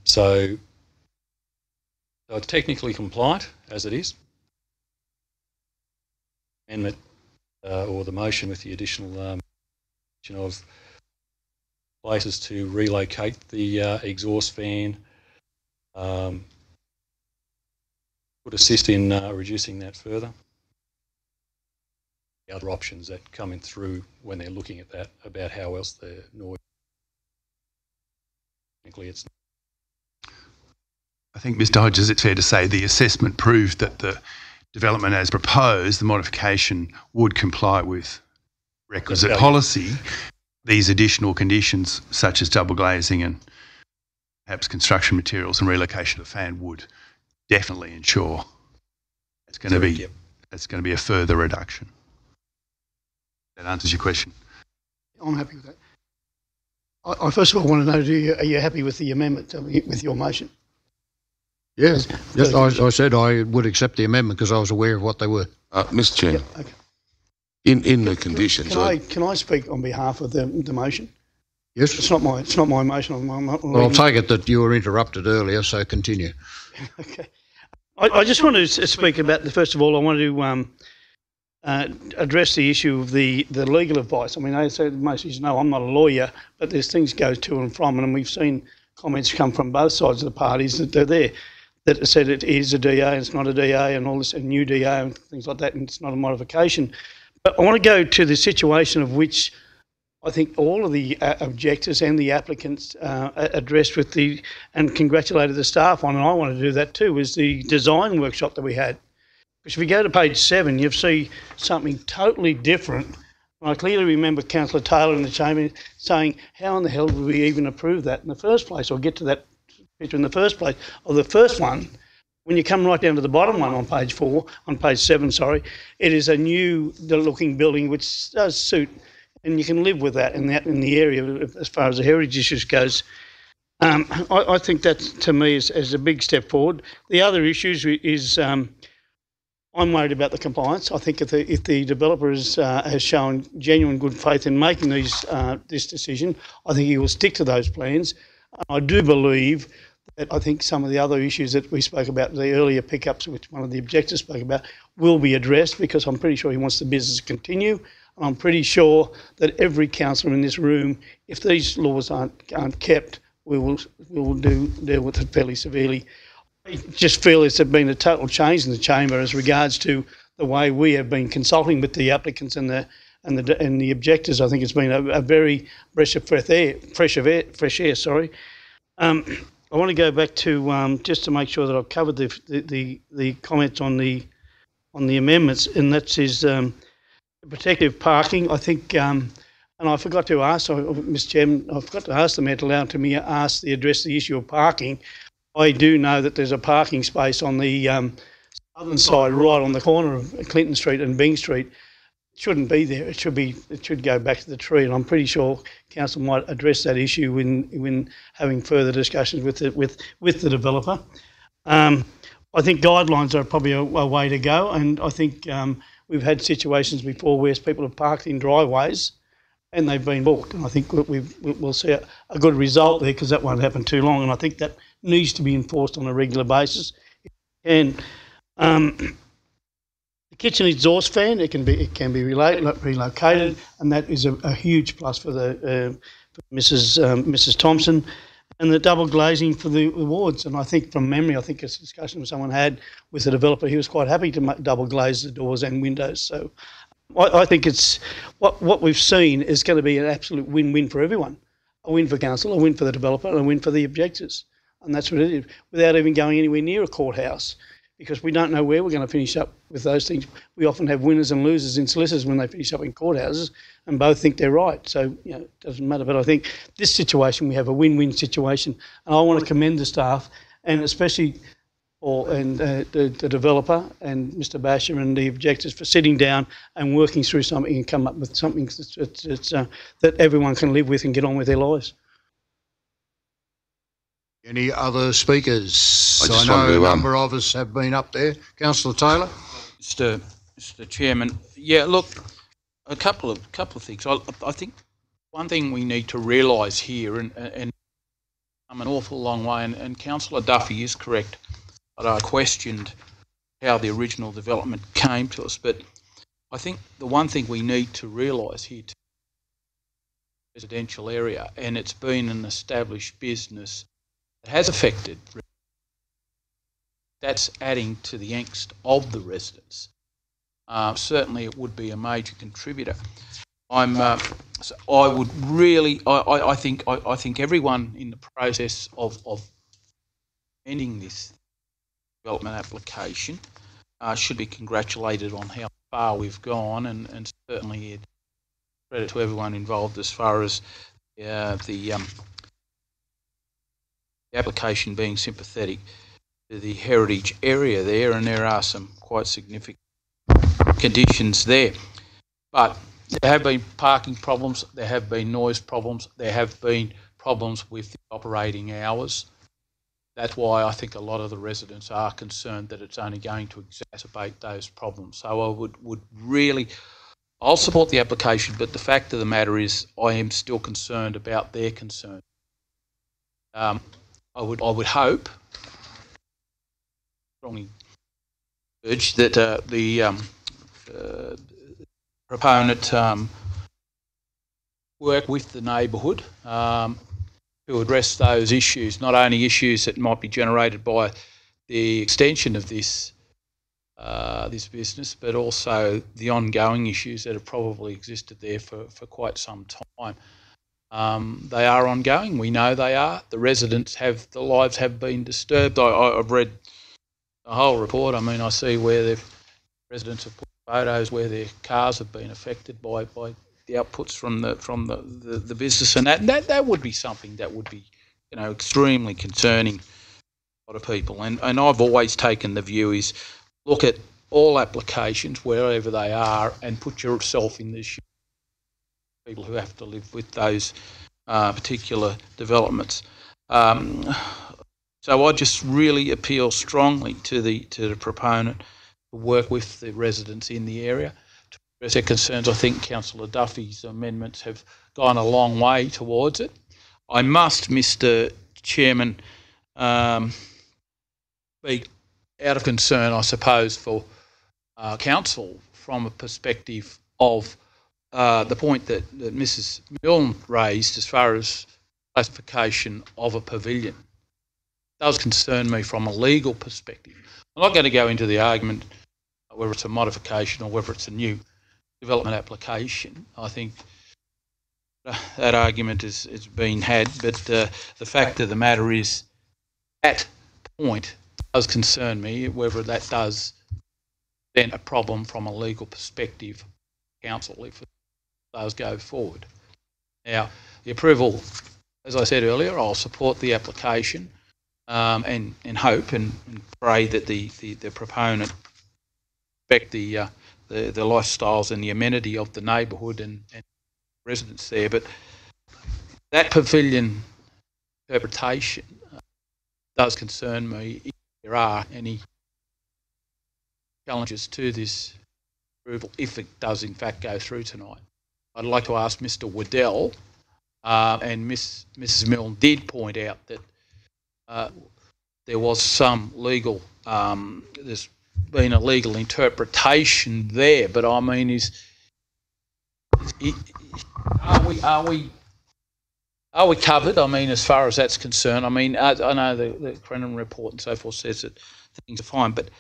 So it's technically compliant as it is. Amendment or the motion with the additional of places to relocate the exhaust fan would assist in reducing that further. The other options that come in through when they're looking at that about how else the noise. Technically, it's. I think, Mr. Hodges, it's fair to say the assessment proved that the development as proposed, the modification, would comply with requisite policy. These additional conditions, such as double glazing and perhaps construction materials and relocation of the fan, would definitely ensure it's going to be a further reduction. That answers your question. I'm happy with that. I first of all want to know: are you happy with the amendment with your motion? Yes. Yes, I said I would accept the amendment because I was aware of what they were. Mr. Chair. Yeah, okay. In the conditions. Can I speak on behalf of the motion? Yes. It's not my motion. Well, I'll take it that you were interrupted earlier, so continue. Okay. I just want to speak about first of all, I want to address the issue of the legal advice. I mean, I said most of you know I'm not a lawyer, but there's things go to and from, and we've seen comments come from both sides of the parties that they're there that said it is a DA and it's not a DA and all this, a new DA and things like that, and it's not a modification. But I want to go to the situation of which I think all of the objectors and the applicants addressed and congratulated the staff on, and I want to do that too, was the design workshop that we had. Because if you go to page 7, you'll see something totally different. I clearly remember Councillor Taylor in the chamber saying, how in the hell did we even approve that in the first place, or get to that picture in the first place? Or the first one, when you come right down to the bottom one on page 7, it is a new looking building which does suit, and you can live with that in the area as far as the heritage issues goes. I think that to me is a big step forward. The other issues is I'm worried about the compliance. I think if the developer has shown genuine good faith in making this decision, I think he will stick to those plans. I do believe that I think some of the other issues that we spoke about, the earlier pickups, which one of the objectors spoke about, will be addressed, because I'm pretty sure he wants the business to continue. And I'm pretty sure that every councillor in this room, if these laws aren't kept, we will deal with it fairly severely. I just feel there's been a total change in the chamber as regards to the way we have been consulting with the applicants and the objectors. I think it's been a very fresh air. Sorry. I want to go back to just to make sure that I've covered the comments on the amendments, and that is protective parking. I think, and I forgot to ask, Mr. Chairman, I forgot to ask the Mayor to allow to me address the issue of parking. I do know that there's a parking space on the southern side, right on the corner of Clinton Street and Byng Street. It shouldn't be there. It should go back to the tree, and I'm pretty sure council might address that issue when having further discussions with the developer. I think guidelines are probably a way to go, and I think we've had situations before where people have parked in driveways and they've been booked, and I think we'll see a good result there, because that won't happen too long, and I think that needs to be enforced on a regular basis. And the kitchen exhaust fan, it can be relocated, and that is a huge plus for for Mrs. Thompson, and the double glazing for the wards. And I think from memory, I think it's a discussion someone had with the developer. He was quite happy to double glaze the doors and windows. So I think it's what we've seen is going to be an absolute win-win for everyone. A win for council, a win for the developer, and a win for the objectors. And that's what it is, without even going anywhere near a courthouse, because we don't know where we're going to finish up with those things. We often have winners and losers in solicitors when they finish up in courthouses, and both think they're right. So, it doesn't matter. But I think this situation, we have a win-win situation, and I want to commend the staff, and especially the developer and Mr. Basher and the objectors for sitting down and working through something and come up with something that everyone can live with and get on with their lives. Any other speakers? I know a number of us have been up there. Councillor Taylor. Mr. Chairman, yeah, look, a couple of things. I think one thing we need to realise here, and I'm an awful long way, and Councillor Duffy is correct, but I questioned how the original development came to us. But I think the one thing we need to realise here, too, residential area, and it's been an established business, has affected. That's adding to the angst of the residents. Certainly, it would be a major contributor. I think everyone in the process of ending this development application should be congratulated on how far we've gone, and certainly credit to everyone involved as far as the application being sympathetic to the heritage area there, and there are some quite significant conditions there. But there have been parking problems, there have been noise problems, there have been problems with the operating hours. That's why I think a lot of the residents are concerned that it's only going to exacerbate those problems. So I would really, I'll support the application, but the fact of the matter is I am still concerned about their concern. I would hope, strongly urge that the proponent work with the neighbourhood to address those issues, not only issues that might be generated by the extension of this business, but also the ongoing issues that have probably existed there for quite some time. They are ongoing. We know they are. The residents the lives have been disturbed. I've read the whole report. I mean, I see where the residents have put photos where their cars have been affected by the outputs from the business, and that would be something that would be, extremely concerning to a lot of people. And I've always taken the view is look at all applications wherever they are and put yourself in this. People who have to live with those particular developments. So I just really appeal strongly to the proponent to work with the residents in the area to address their concerns. I think Councillor Duffy's amendments have gone a long way towards it. I must, Mr. Chairman, be out of concern, I suppose, for council from a perspective of the point that Mrs. Milne raised as far as classification of a pavilion. It does concern me from a legal perspective. I'm not going to go into the argument whether it's a modification or whether it's a new development application. I think that argument is been had, but the fact of the matter is, that point does concern me, whether that does present a problem from a legal perspective, council, if it does go forward. Now, the approval, as I said earlier, I'll support the application and hope and pray that the proponent respect the lifestyles and the amenity of the neighbourhood and residents there. But that pavilion interpretation does concern me if there are any challenges to this approval, if it does in fact go through tonight. I'd like to ask Mr. Waddell, and Mrs. Milne did point out that there was some legal, there's been a legal interpretation there, but I mean, are we covered? I mean, as far as that's concerned, I mean, I know the Crennan report and so forth says that things are fine, but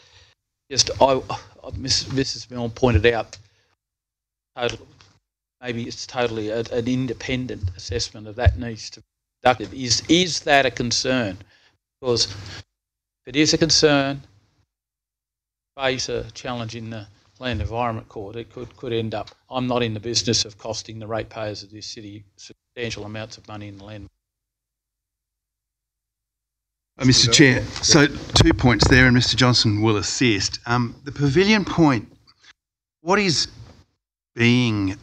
just Mrs. Milne pointed out, maybe it's totally an independent assessment of that needs to be conducted. Is that a concern? Because if it is a concern, face a challenge in the Land Environment Court, it could end up. I'm not in the business of costing the ratepayers of this city substantial amounts of money in the land. Mr. Chair, so 2 points there, and Mr. Johnson will assist. The pavilion point, what is being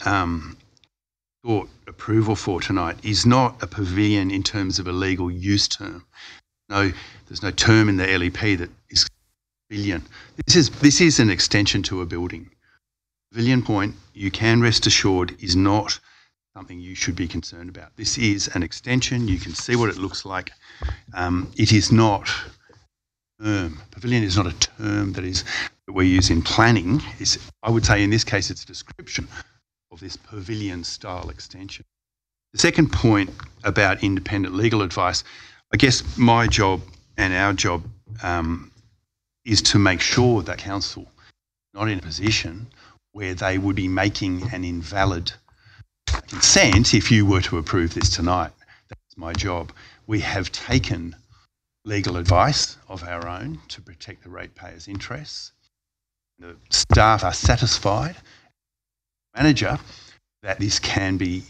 sought approval for tonight is not a pavilion in terms of a legal use term. No, there's no term in the LEP that is pavilion. This is an extension to a building. Pavilion point, you can rest assured, is not something you should be concerned about. This is an extension. You can see what it looks like. It is not a term. Pavilion is not a term that we use in planning. I would say in this case it's a description of this pavilion style extension. The second point about independent legal advice, I guess my job and our job is to make sure that council is not in a position where they would be making an invalid consent if you were to approve this tonight. That's my job. We have taken legal advice of our own to protect the ratepayers' interests. The staff are satisfied, manager, that this can be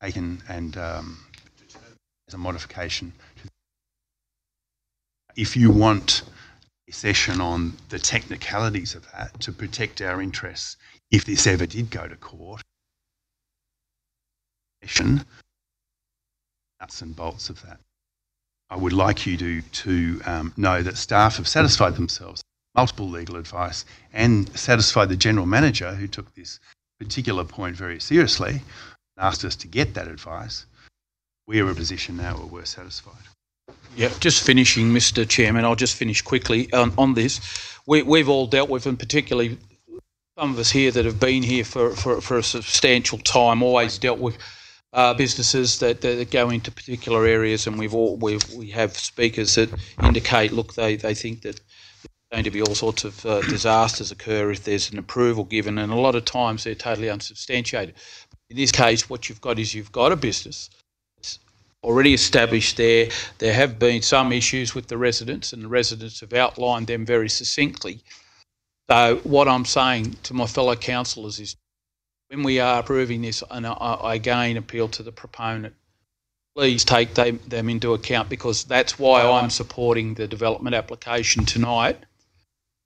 taken and as a modification. If you want a session on the technicalities of that to protect our interests, if this ever did go to court, nuts and bolts of that. I would like you to know that staff have satisfied themselves, multiple legal advice, and satisfied the general manager who took this particular point very seriously and asked us to get that advice. We are in a position now where we're satisfied. Yeah, just finishing, Mr. Chairman, I'll just finish quickly on this. We've all dealt with, and particularly some of us here that have been here for a substantial time, always dealt with businesses that go into particular areas, and we have speakers that indicate, look, they think that there's going to be all sorts of disasters occur if there's an approval given, and a lot of times they're totally unsubstantiated. In this case, what you've got is you've got a business that's already established there. There have been some issues with the residents, and the residents have outlined them very succinctly. So what I'm saying to my fellow councillors is, when we are approving this, and I again appeal to the proponent, please take them into account, because that's why I'm supporting the development application tonight,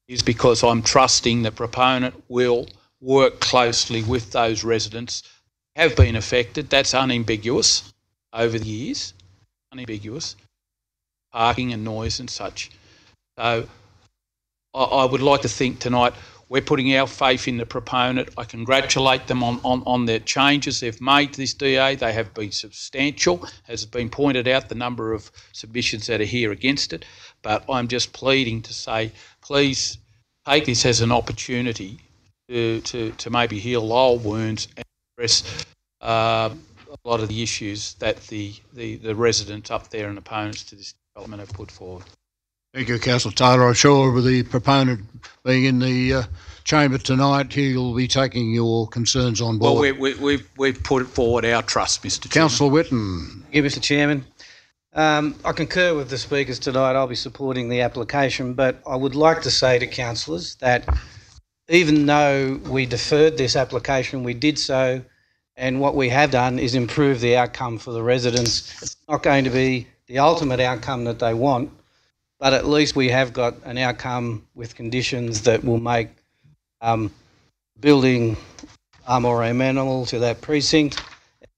is because I'm trusting the proponent will work closely with those residents who have been affected. That's unambiguous over the years, unambiguous, parking and noise and such. So I would like to think tonight we're putting our faith in the proponent. I congratulate them on their changes they've made to this DA. They have been substantial, as has been pointed out, the number of submissions that are here against it. But I'm just pleading to say, please take this as an opportunity to maybe heal the old wounds and address a lot of the issues that the residents up there and opponents to this development have put forward. Thank you, Councillor Taylor. I'm sure with the proponent being in the chamber tonight, he'll be taking your concerns on board. Well, we've put forward our trust, Mr. Chairman. Councillor Whitten. Thank you, Mr. Chairman. I concur with the speakers tonight. I'll be supporting the application, but I would like to say to councillors that even though we deferred this application, we did so, and what we have done is improve the outcome for the residents. It's not going to be the ultimate outcome that they want, but at least we have got an outcome with conditions that will make building more amenable to that precinct,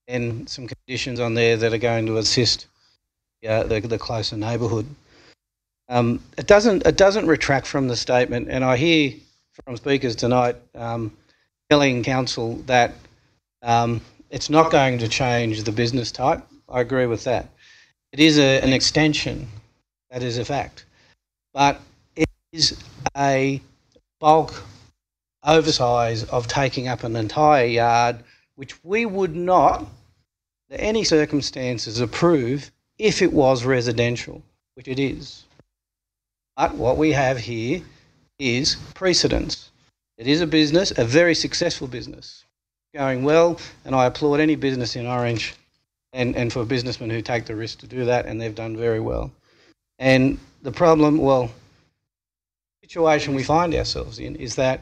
and some conditions on there that are going to assist the closer neighbourhood. It doesn't retract from the statement, and I hear from speakers tonight telling council that it's not going to change the business type. I agree with that. It is an extension. That is a fact. But it is a bulk oversize of taking up an entire yard, which we would not, under any circumstances, approve if it was residential, which it is. But what we have here is precedence. It is a business, a very successful business, going well, and I applaud any business in Orange and for businessmen who take the risk to do that, and they've done very well. And the problem, the situation we find ourselves in is that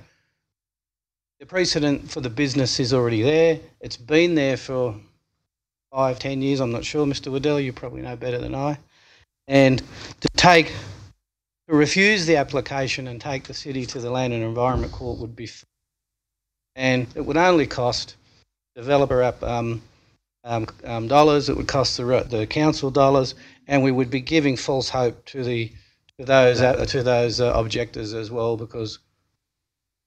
the precedent for the business is already there. It's been there for 5, 10 years, I'm not sure. Mr. Waddell, you probably know better than I. And to refuse the application and take the city to the Land and Environment Court would be, and it would only cost developer dollars, it would cost the council dollars, and we would be giving false hope to those objectors as well, because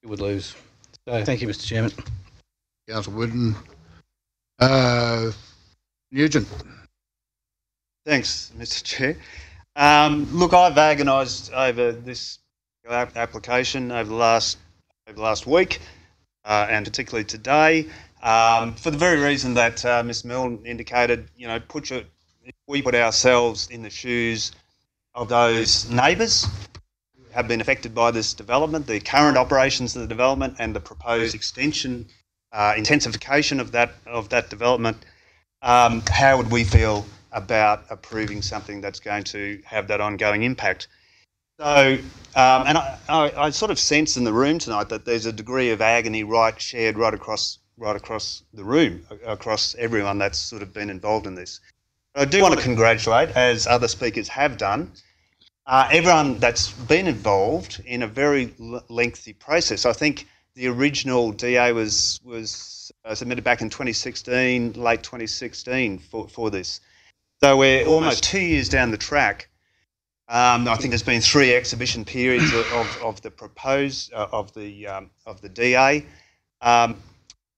we would lose. So thank you, Mr. Chairman. Councillor Whitten. Nugent. Thanks, Mr. Chair. Look, I've agonised over this application over the last week, and particularly today, for the very reason that Ms. Milne indicated. You know, we put ourselves in the shoes of those neighbours who have been affected by this development, the current operations of the development, and the proposed extension, intensification of that development. How would we feel about approving something that's going to have that ongoing impact? So, and I sort of sense in the room tonight that there's a degree of agony shared right across the room, across everyone that's sort of been involved in this. I do want to congratulate, as other speakers have done, everyone that's been involved in a very lengthy process. I think the original DA was submitted back in 2016, late 2016 for this. So we're almost 2 years down the track. I think there's been 3 exhibition periods of the proposed of the DA,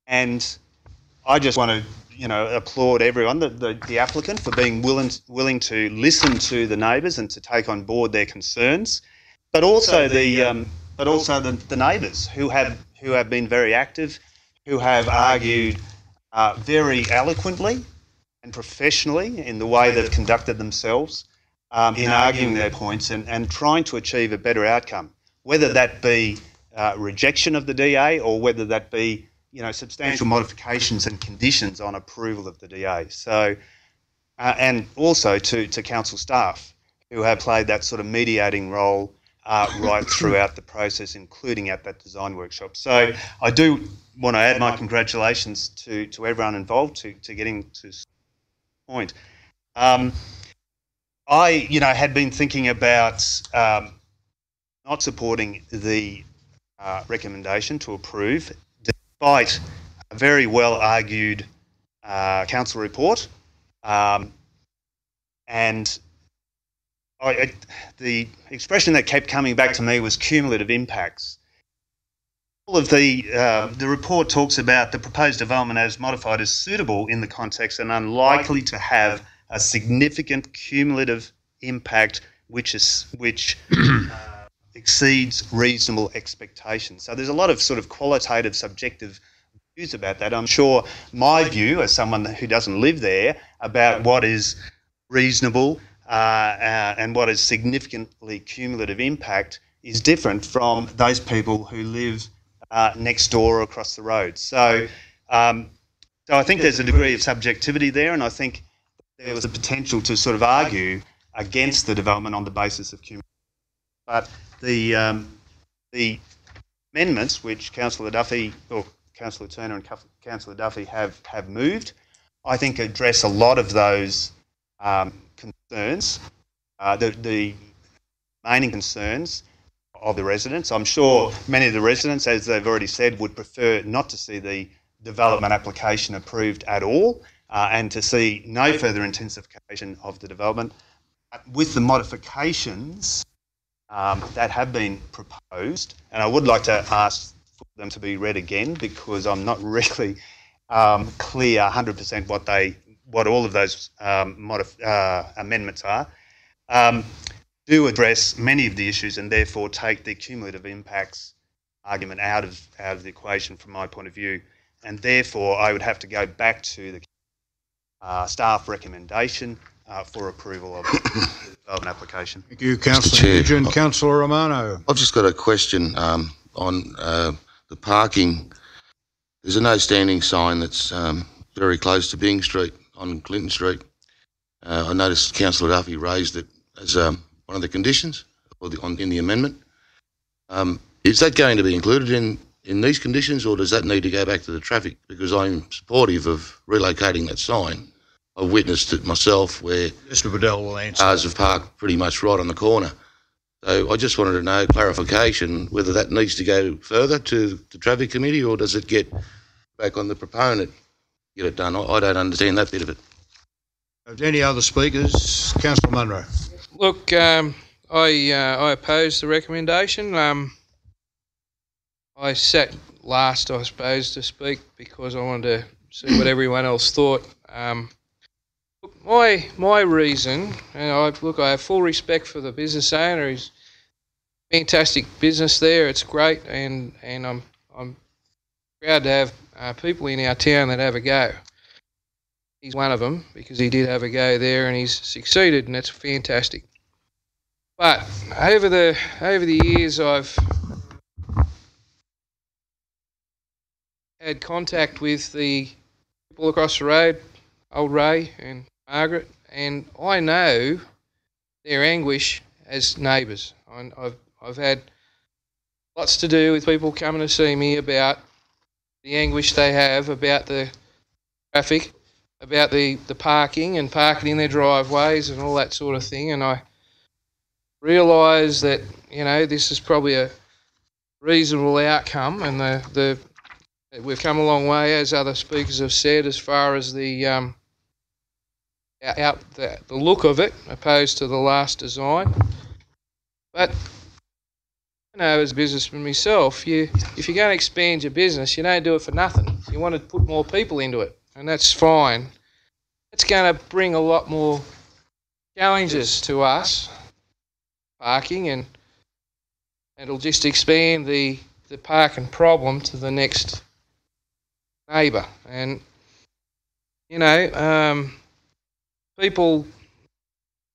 and I just want to applaud everyone, the applicant, for being willing to listen to the neighbours and to take on board their concerns, but also the neighbours who have been very active, who have argued very eloquently and professionally in the way they've conducted themselves in arguing their points and trying to achieve a better outcome, whether that be rejection of the DA or whether that be substantial modifications and conditions on approval of the DA. So, and also to council staff who have played that sort of mediating role right throughout the process, including at that design workshop. So I do want to add my congratulations to everyone involved to getting to this point. I had been thinking about not supporting the recommendation to approve, despite a very well argued council report, and the expression that kept coming back to me was cumulative impacts. All of the report talks about the proposed development as modified as suitable in the context and unlikely to have a significant cumulative impact which exceeds reasonable expectations. So there's a lot of sort of qualitative, subjective views about that. I'm sure my view, as someone who doesn't live there, about what is reasonable and what is significantly cumulative impact is different from those people who live next door or across the road. So I think there's a degree of subjectivity there, and I think there was a potential to sort of argue against the development on the basis of cumulative. But the amendments which Councillor Duffy, or Councillor Turner and Councillor Duffy have moved, I think address a lot of those concerns, the remaining concerns of the residents. I'm sure many of the residents, as they've already said, would prefer not to see the development application approved at all and to see no further intensification of the development. With the modifications that have been proposed, and I would like to ask for them to be read again because I'm not really clear 100% what all of those amendments are, do address many of the issues and therefore take the cumulative impacts argument out of the equation from my point of view, and therefore I would have to go back to the staff recommendation for approval of the development application. Thank you, Councillor Nugent. Councillor Romano. I've just got a question on the parking. There's a no standing sign that's very close to Byng Street on Clinton Street. I noticed Councillor Duffy raised it as one of the conditions in the amendment. Is that going to be included in these conditions, or does that need to go back to the traffic? Because I'm supportive of relocating that sign. I've witnessed it myself where Mr. Bedell will answer. Cars have parked pretty much right on the corner. So I just wanted to know clarification whether that needs to go further to the traffic committee, or does it get back on the proponent to get it done? I don't understand that bit of it. Any other speakers? Councillor Munro. Look, I oppose the recommendation. I sat last, I suppose, to speak because I wanted to see what everyone else thought. My reason, and I have full respect for the business owner. He's fantastic business there. It's great, and I'm proud to have people in our town that have a go. He's one of them because he did have a go there and he's succeeded, and that's fantastic. But over the years, I've had contact with the people across the road, old Ray and Margaret, and I know their anguish as neighbours. I've had lots to do with people coming to see me about the anguish they have about the traffic, about the parking and parking in their driveways and all that sort of thing, and I realise that, you know, this is probably a reasonable outcome, and we've come a long way, as other speakers have said, as far as the look of it opposed to the last design. But I know, as a businessman myself, if you're going to expand your business, you don't do it for nothing. You want to put more people into it, and that's fine. It's going to bring a lot more challenges to us, parking, and it'll just expand the parking problem to the next neighbour. And, you know, people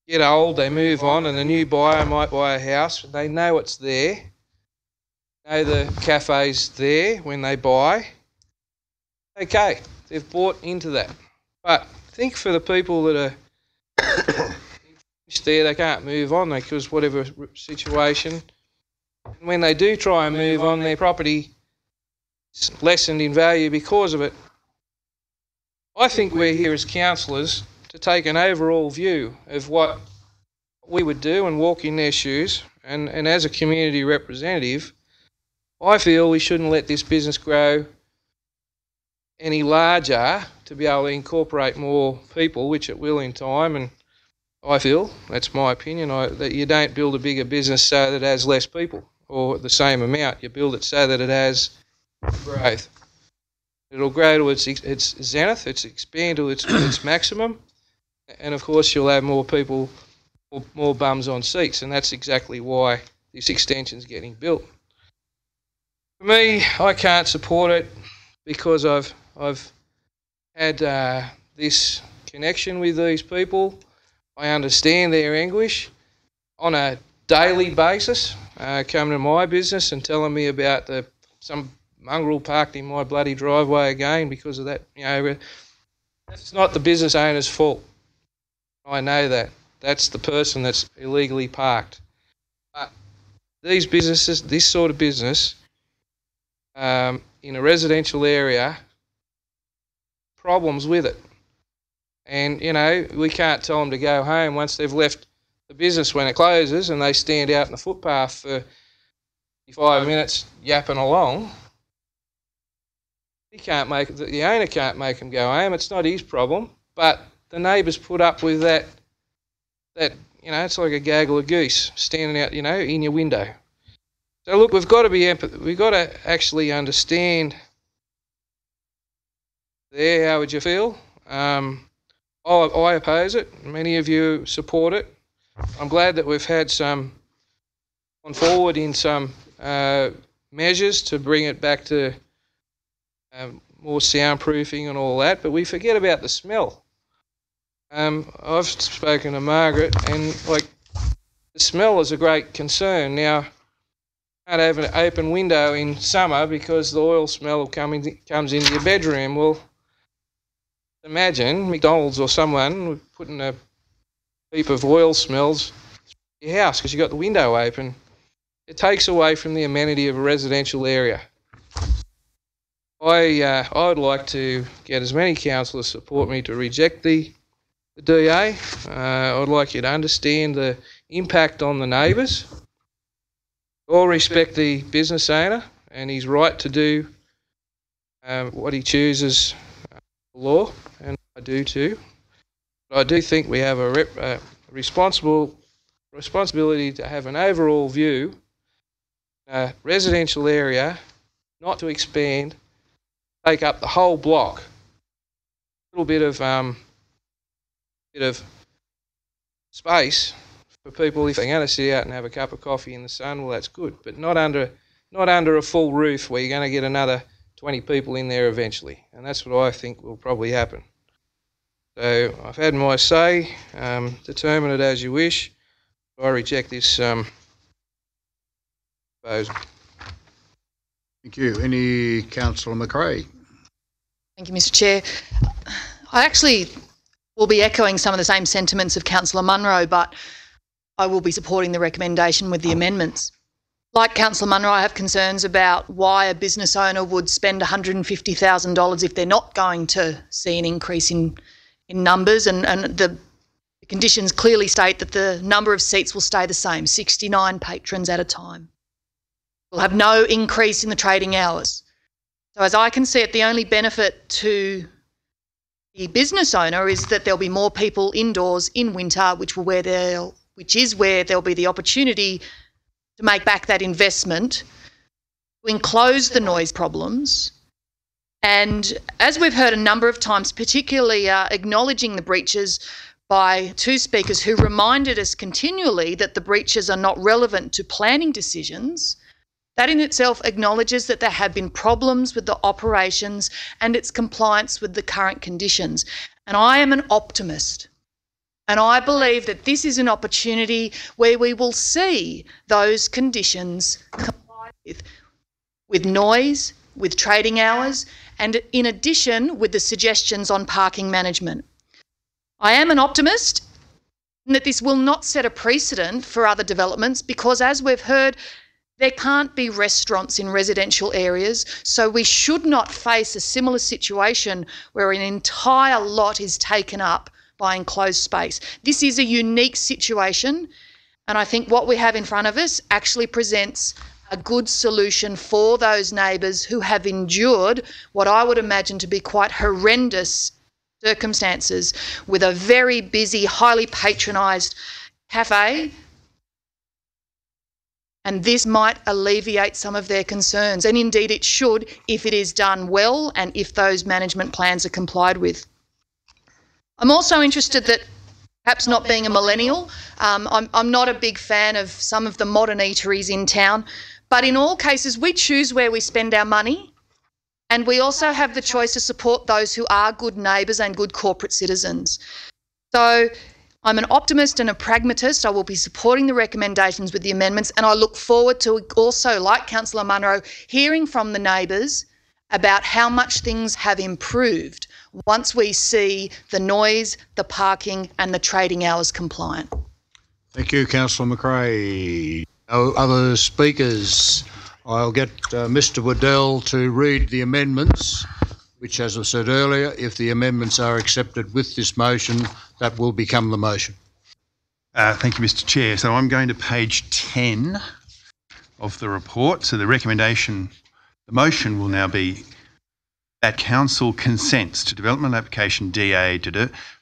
get old, they move on, and a new buyer might buy a house. They know it's there. Know the cafe's there when they buy. Okay, they've bought into that. But think for the people that are there, they can't move on because whatever situation. And when they do try and move on, their property is lessened in value because of it. I think we're here as councillors to take an overall view of what we would do and walk in their shoes. And as a community representative, I feel we shouldn't let this business grow any larger to be able to incorporate more people, which it will in time. And I feel, that's my opinion, that you don't build a bigger business so that it has less people or the same amount. You build it so that it has growth. It'll grow to its zenith, it's expand to its maximum, and of course you'll have more people, more bums on seats, and that's exactly why this extension's getting built. For me, I can't support it because I've had this connection with these people. I understand their anguish on a daily basis, coming to my business and telling me about some mongrel parked in my bloody driveway again because of that. You know, that's not the business owner's fault. I know that. That's the person that's illegally parked. But these businesses, this sort of business, in a residential area, problems with it. And, you know, we can't tell them to go home once they've left the business when it closes and they stand out in the footpath for 5 minutes yapping along. The owner can't make them go home. It's not his problem. But the neighbours put up with that, you know, it's like a gaggle of geese standing out, you know, in your window. So look, we've got to be we've got to actually understand there, how would you feel? I oppose it. Many of you support it. I'm glad that we've had some gone forward in some measures to bring it back to more soundproofing and all that, but we forget about the smell. I've spoken to Margaret, and like the smell is a great concern. Now, you can't have an open window in summer because the oil smell comes into your bedroom. Well, imagine McDonald's or someone putting a heap of oil smells in your house because you've got the window open. It takes away from the amenity of a residential area. I would like to get as many councillors support me to reject the DA. I would like you to understand the impact on the neighbours. All respect the business owner and his right to do what he chooses law, and I do too. But I do think we have a responsibility to have an overall view, residential area, not to expand, take up the whole block. A little bit of space for people if they're going to sit out and have a cup of coffee in the sun. Well, that's good, but not under a full roof where you're going to get another 20 people in there eventually, and that's what I think will probably happen. So I've had my say. Determine it as you wish. I reject this proposal. Thank you. Any Councillor McRae? Thank you, Mr. Chair. I actually will be echoing some of the same sentiments of Councillor Munro, but I will be supporting the recommendation with the amendments. Like Councillor Munro, I have concerns about why a business owner would spend $150,000 if they're not going to see an increase in numbers, and the conditions clearly state that the number of seats will stay the same, 69 patrons at a time. We'll have no increase in the trading hours. So as I can see it, the only benefit to the business owner is that there'll be more people indoors in winter, which is where there'll be the opportunity to make back that investment, to enclose the noise problems. And as we've heard a number of times, particularly acknowledging the breaches by two speakers who reminded us continually that the breaches are not relevant to planning decisions, that in itself acknowledges that there have been problems with the operations and its compliance with the current conditions. And I am an optimist. And I believe that this is an opportunity where we will see those conditions complied with noise, with trading hours, and in addition with the suggestions on parking management. I am an optimist in that this will not set a precedent for other developments because, as we've heard, there can't be restaurants in residential areas, so we should not face a similar situation where an entire lot is taken up by enclosed space. This is a unique situation, and I think what we have in front of us actually presents a good solution for those neighbours who have endured what I would imagine to be quite horrendous circumstances with a very busy, highly patronised cafe, and this might alleviate some of their concerns. And indeed it should if it is done well and if those management plans are complied with. I'm also interested that, perhaps not being a millennial, I'm not a big fan of some of the modern eateries in town, but in all cases we choose where we spend our money, and we also have the choice to support those who are good neighbours and good corporate citizens. So I'm an optimist and a pragmatist. I will be supporting the recommendations with the amendments, and I look forward to also, like Councillor Munro, hearing from the neighbours about how much things have improved once we see the noise, the parking and the trading hours compliant. Thank you, Councillor McRae. No other speakers. I'll get Mr Waddell to read the amendments, which, as I said earlier, if the amendments are accepted with this motion, that will become the motion. Thank you, Mr Chair. So I'm going to page 10 of the report. So the motion will now be that Council consents to development application DA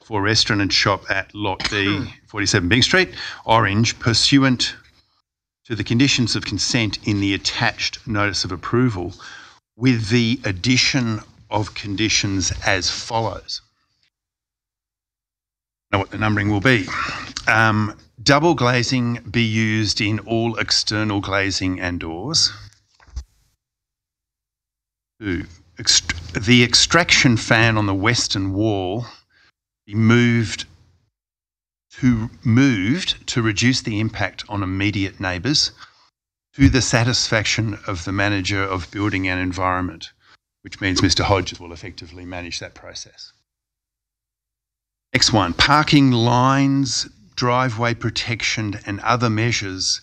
for restaurant and shop at Lot B, 47 Byng Street, Orange, pursuant to the conditions of consent in the attached notice of approval, with the addition of conditions as follows. I know what the numbering will be. Double glazing be used in all external glazing and doors. 2. The extraction fan on the western wall be moved to reduce the impact on immediate neighbours to the satisfaction of the manager of building and environment, which means Mr Hodges will effectively manage that process. Next one, parking lines, driveway protection and other measures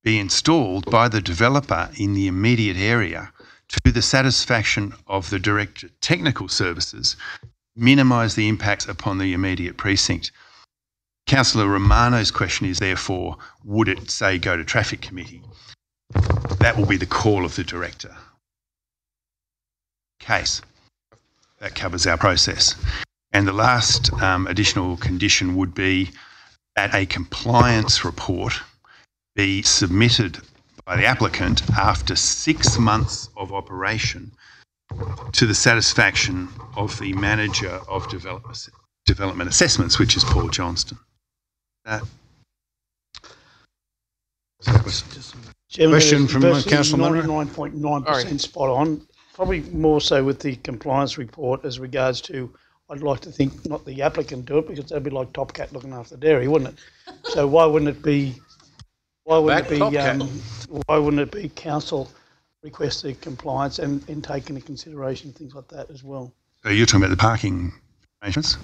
be installed by the developer in the immediate area to the satisfaction of the Director of Technical Services, minimise the impacts upon the immediate precinct. Councillor Romano's question is, therefore, would it say go to Traffic Committee? That will be the call of the Director. Case. That covers our process. And the last additional condition would be that a compliance report be submitted by the applicant after 6 months of operation to the satisfaction of the Manager of Development Assessments, which is Paul Johnston. Question from Councillor Munro. 99.9% spot on. Probably more so with the compliance report as regards to, I'd like to think not the applicant do it, because that'd be like Top Cat looking after dairy, wouldn't it? So why wouldn't it be council requested compliance and take into consideration things like that as well? So you're talking about the parking arrangements?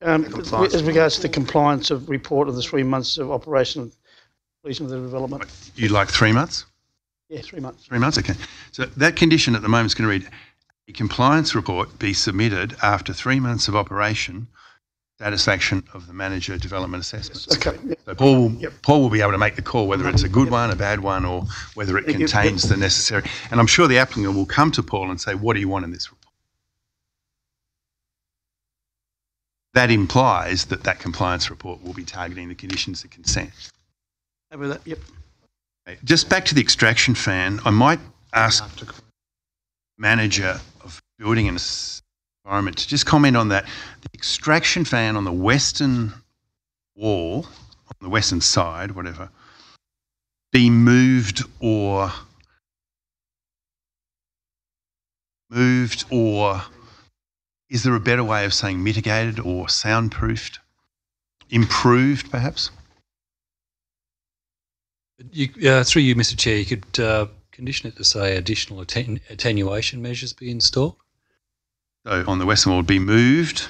As regards to the compliance of report of the 3 months of operation completion of the development. You'd like 3 months? Yeah, 3 months. 3 months, okay. So that condition at the moment is going to read, a compliance report be submitted after 3 months of operation, satisfaction of the Manager of Development Assessments. Okay. So Paul will be able to make the call whether it's a good one, a bad one, or whether it contains the necessary. And I'm sure the applicant will come to Paul and say, what do you want in this report? That implies that that compliance report will be targeting the conditions of consent. Over that, yep. Okay. Just back to the extraction fan, I might ask Manager of Building and Environment to just comment on that. The extraction fan on the western wall, on the western side, whatever, be moved or is there a better way of saying mitigated or soundproofed? Improved, perhaps? Through you, Mr Chair, you could condition it to say additional attenuation measures be installed. So on the western wall, be moved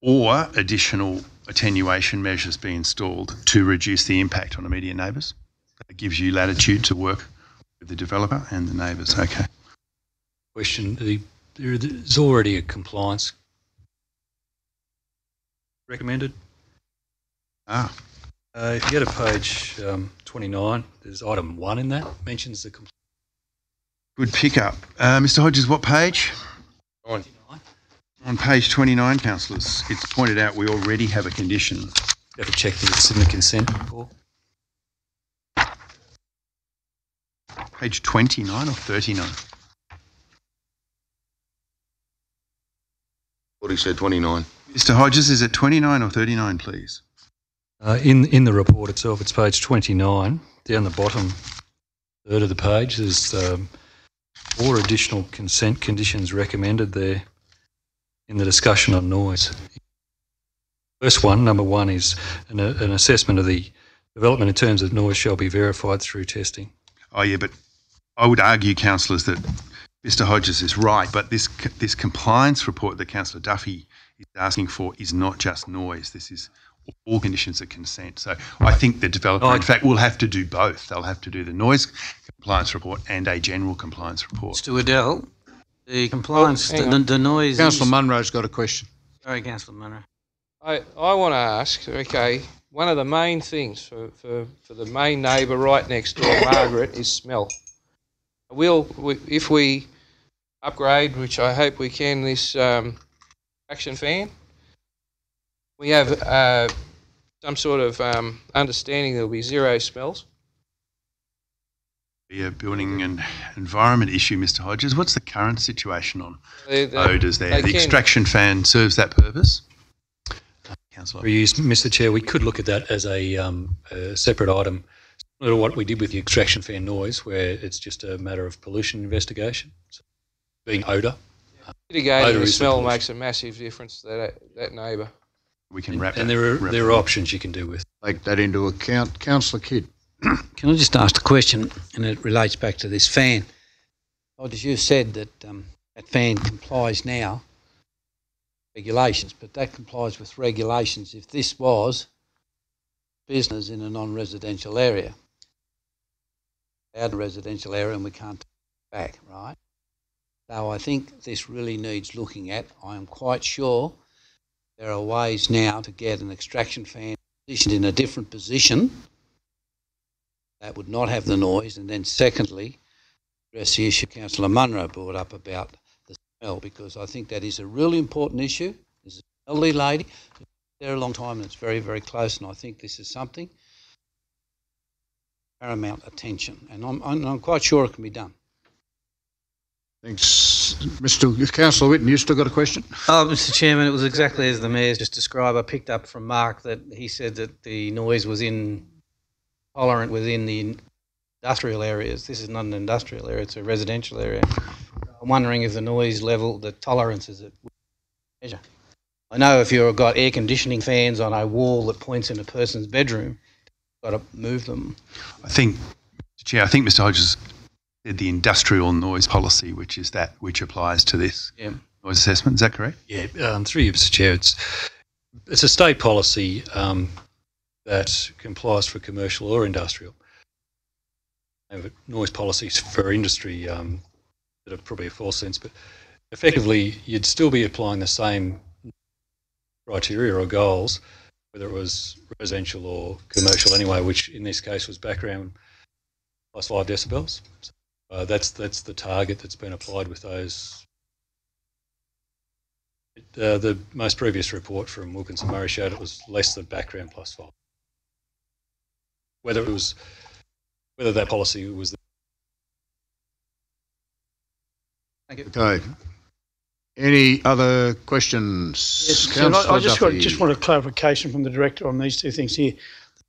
or additional attenuation measures be installed to reduce the impact on immediate neighbours. That gives you latitude to work with the developer and the neighbours. Okay. Question, there's already a compliance recommended. If you go to page 29, there's item 1 in that, mentions the compliance. Good pick up. Mr Hodges, what page? 29. On page 29, councillors, it's pointed out we already have a condition. You have to check that it's in the consent report. Page 29 or 39? What he said, 29. Mr Hodges, is it 29 or 39, please? In the report itself, it's page 29. Down the bottom third of the page, there's 4 additional consent conditions recommended there in the discussion on noise. First one, number 1, is an assessment of the development in terms of noise shall be verified through testing. Oh, yeah, but I would argue, councillors, that Mr Hodges is right, but this compliance report that Councillor Duffy is asking for is not just noise. This is all conditions of consent. So I think the developer, in fact, will have to do both. They'll have to do the noise compliance report and a general compliance report. Mr Waddell, the compliance, the noise... Councillor Munro's got a question. Sorry, Councillor Munro. I want to ask, okay, one of the main things for the main neighbour right next door, Margaret, is smell. If we upgrade, which I hope we can, this action fan, we have some sort of understanding there will be 0 smells. Be a building and environment issue, Mr Hodges. What's the current situation on odours there? The extraction fan serves that purpose? Councillor. Mr Chair, we could look at that as a separate item, similar to what we did with the extraction fan noise, where it's just a matter of pollution investigation, so being odour. Mitigating the smell makes a massive difference to that neighbour. We can wrap and that. there are options you can do with. Take that into account. Councillor Kidd. Can I just ask a question, and it relates back to this fan? As you said that that fan complies now regulations, but that complies with regulations if this was business in a non-residential area. Out of residential area and we can't take it back, right? So I think this really needs looking at. I am quite sure there are ways now to get an extraction fan positioned in a different position that would not have the noise, and then secondly, address the issue Councillor Munro brought up about the smell, because I think that is a really important issue. There's an elderly lady who's been there a long time and it's very, very close, and I think this is something paramount attention, and I'm quite sure it can be done. Thanks. Councillor Whitten, you still got a question? Mr Chairman, it was exactly as the Mayor's just described. I picked up from Mark that he said that the noise was tolerant within the industrial areas. This is not an industrial area, it's a residential area. I'm wondering if the noise level, the tolerance is at measure. I know if you've got air conditioning fans on a wall that points in a person's bedroom, you've got to move them. I think, Chair, Mr Hodges said the industrial noise policy, which is that which applies to this noise assessment. Is that correct? Yeah, through you, Mr Chair. It's a state policy that complies for commercial or industrial. Noise policies for industry that are probably a false sense, but effectively you'd still be applying the same criteria or goals, whether it was residential or commercial anyway, which in this case was background plus 5 decibels. So that's the target that's been applied with those. The most previous report from Wilkinson Murray showed it was less than background plus 5. Whether that policy was. Thank you. Okay. Any other questions? Yes, I just want a clarification from the director on these two things here.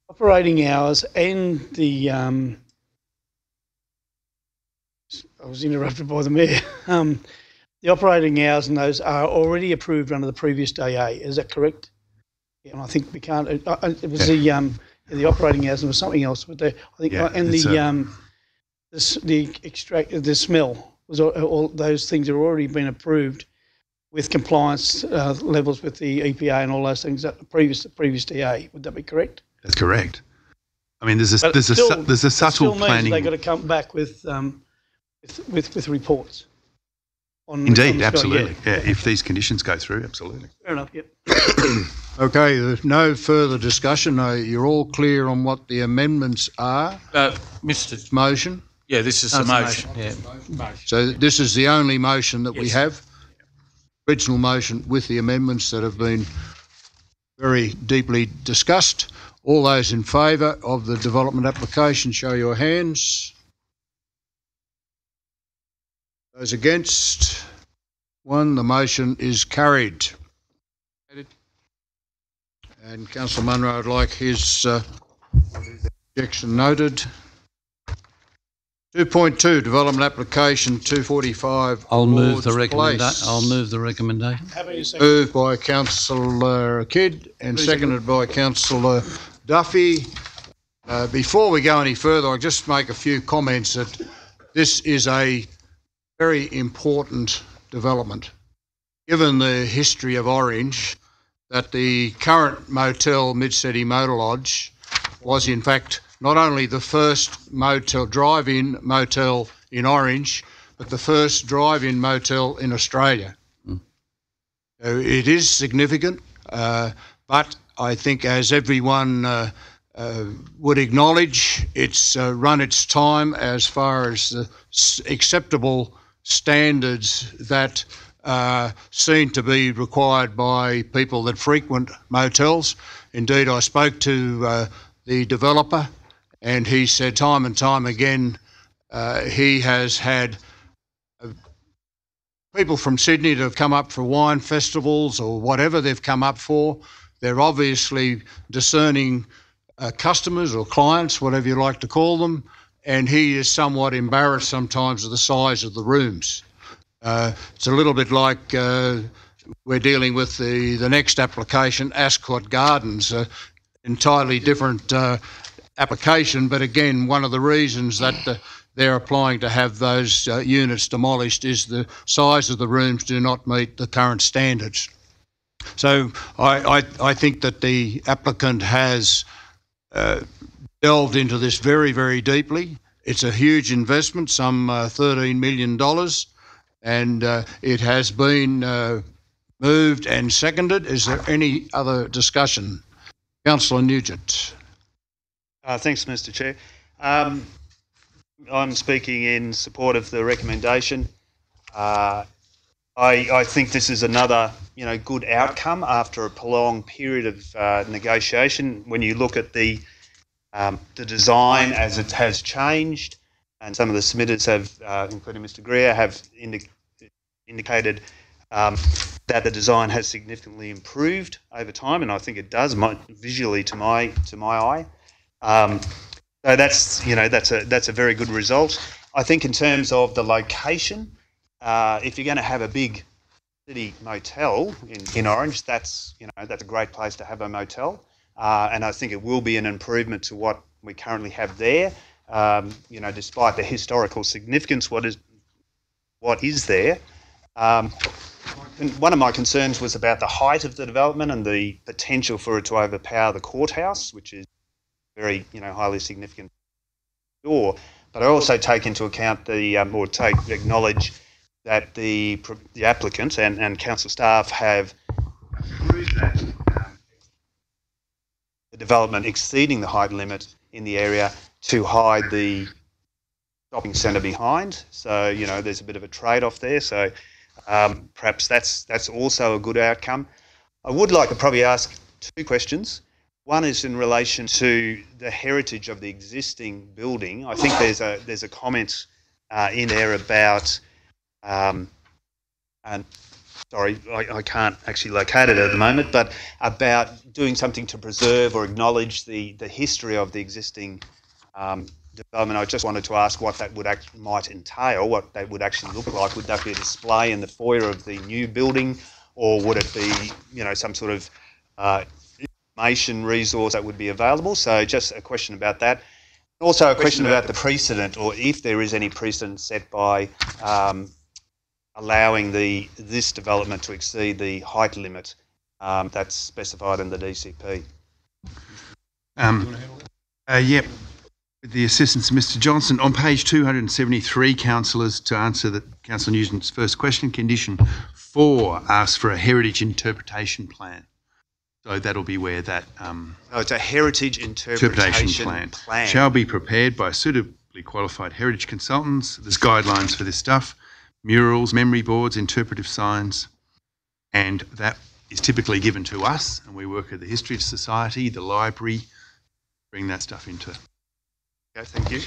Operating hours and the I was interrupted by the Mayor. The operating hours and those are already approved under the previous DA. Is that correct? Yeah, and I think we can't. It was the operating hours and there was something else, but I think and the smell was all those things have already been approved with compliance levels with the EPA and all those things at the previous DA. Would that be correct? That's correct. I mean, there's a subtle planning. They've got to come back with reports. Indeed, absolutely. Yeah, if these conditions go through, absolutely. Fair enough. Yep. Okay, there's no further discussion. You're all clear on what the amendments are? Mr. Motion? Yeah, this is the motion. So this is the only motion that we have? original motion with the amendments that have been very deeply discussed. All those in favour of the development application, show your hands. Those against? 1. The motion is carried. And Councillor Munro would like his objection noted. 2.2, development application 245. I'll move the Lords recommendation. Moved by Councillor Kidd and seconded by Councillor Duffy. Before we go any further, I'll just make a few comments that this is a very important development. Given the history of Orange, that the current motel, Mid-City Motor Lodge, was in fact not only the first drive-in motel in Orange, but the first drive-in motel in Australia. So it is significant, but I think, as everyone would acknowledge, it's run its time as far as the acceptable standards that seen to be required by people that frequent motels. Indeed, I spoke to the developer, and he said time and time again he has had people from Sydney that have come up for wine festivals or whatever they've come up for. They're obviously discerning customers or clients, whatever you like to call them, and he is somewhat embarrassed sometimes of the size of the rooms. It's a little bit like we're dealing with the next application, Ascot Gardens, entirely different application, but again, one of the reasons that they're applying to have those units demolished is the size of the rooms do not meet the current standards. So I think that the applicant has delved into this very, very deeply. It's a huge investment, some $13 million, and it has been moved and seconded. Is there any other discussion? Councillor Nugent. Thanks, Mr. Chair. I'm speaking in support of the recommendation. I think this is another, good outcome after a prolonged period of negotiation. When you look at the design as it has changed, and some of the submitters have, including Mr. Greer, have indicated that the design has significantly improved over time, and I think it does visually to my eye. So that's a very good result. I think in terms of the location, if you're going to have a big city motel in Orange, that's a great place to have a motel, and I think it will be an improvement to what we currently have there. Despite the historical significance, what is there. One of my concerns was about the height of the development and the potential for it to overpower the courthouse, which is very, highly significant door. But I also take into account acknowledge that the applicant and council staff have approved that the development exceeding the height limit in the area to hide the shopping centre behind. So, there's a bit of a trade-off there. So perhaps that's also a good outcome. I would like to probably ask two questions. One is in relation to the heritage of the existing building. I think there's a comment in there about, and sorry, I can't actually locate it at the moment, but about doing something to preserve or acknowledge the history of the existing development. I just wanted to ask what that might entail, what that would actually look like. Would that be a display in the foyer of the new building, or would it be, some sort of information resource that would be available? So just a question about that. Also a question about the precedent, or if there is any precedent set by allowing this development to exceed the height limit that's specified in the DCP. Yep. With the assistance of Mr. Johnson, on page 273, councillors, to answer Councillor Nugent's first question, condition 4 asks for a heritage interpretation plan. So that'll be where that it's a heritage interpretation plan. Shall be prepared by suitably qualified heritage consultants. There's guidelines for this stuff: murals, memory boards, interpretive signs. and that is typically given to us, and we work at the History Society, the library, bring that stuff into. Okay, thank you.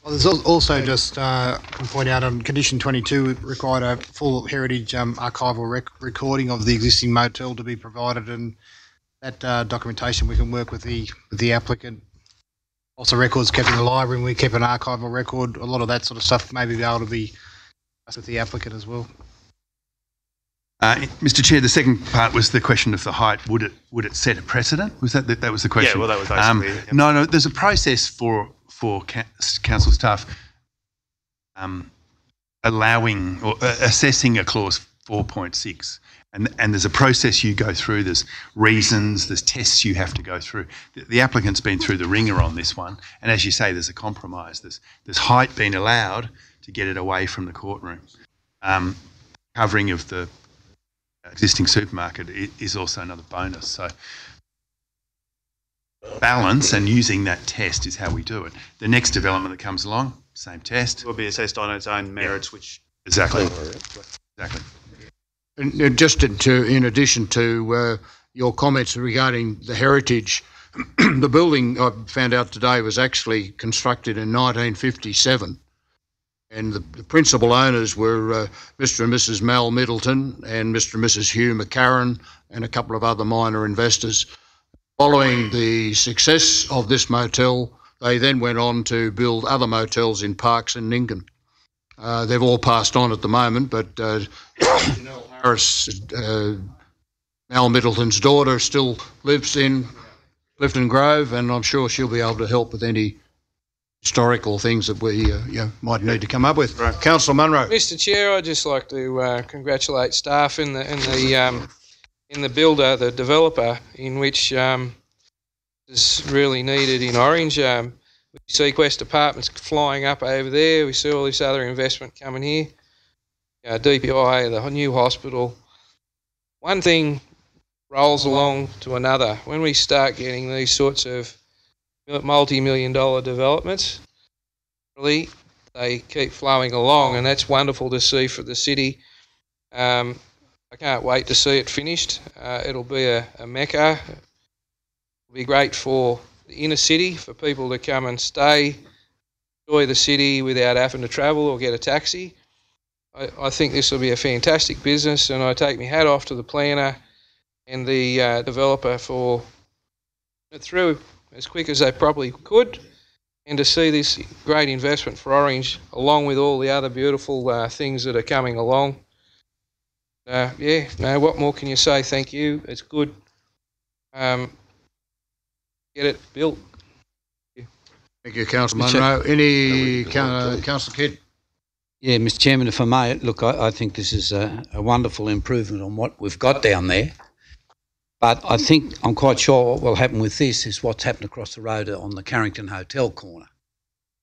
Well, there's also just can point out on condition 22 it required a full heritage archival recording of the existing motel to be provided, and that documentation we can work with the applicant. Also, records kept in the library, and we keep an archival record. A lot of that sort of stuff may be able to be with the applicant as well. Mr. Chair, the second part was the question of the height. Would it set a precedent? Was that was the question? Yeah, well, that was basically it. No. There's a process for council staff allowing or assessing a clause 4.6, and there's a process you go through. There's reasons, there's tests you have to go through. The applicant's been through the ringer on this one, and as you say, there's a compromise. There's height being allowed to get it away from the courtroom. Covering of the existing supermarket is also another bonus. So balance and using that test is how we do it. The next development that comes along, same test. It will be assessed on its own merits, which... Exactly. And just in addition to your comments regarding the heritage, the building I found out today was actually constructed in 1957. And the principal owners were Mr. and Mrs. Mal Middleton and Mr. and Mrs. Hugh McCarran and a couple of other minor investors. Following the success of this motel, they then went on to build other motels in Parks and Ningen. They've all passed on at the moment, but Janelle Harris, Mal Middleton's daughter, still lives in Clifton Grove, and I'm sure she'll be able to help with any historical things that we might need to come up with. Right. Councillor Munro. Mr. Chair, I'd just like to congratulate staff in the builder, the developer, in which is really needed in Orange. We see Quest Apartments flying up over there. We see all this other investment coming here. DPI, the new hospital. One thing rolls along to another. When we start getting these sorts of multi-million-dollar developments, really, they keep flowing along, and that's wonderful to see for the city. I can't wait to see it finished. It'll be a mecca. It'll be great for the inner city, for people to come and stay, enjoy the city without having to travel or get a taxi. I think this will be a fantastic business, and I take my hat off to the planner and the developer for it through as quick as they probably could, and to see this great investment for Orange along with all the other beautiful things that are coming along. What more can you say? Thank you. It's good. Get it built. Thank you, Councillor Munro. Any Councillor Kidd? Yeah, Mr. Chairman, if I may, look, I think this is a wonderful improvement on what we've got down there. But I think I'm quite sure what will happen with this is what's happened across the road on the Carrington Hotel corner.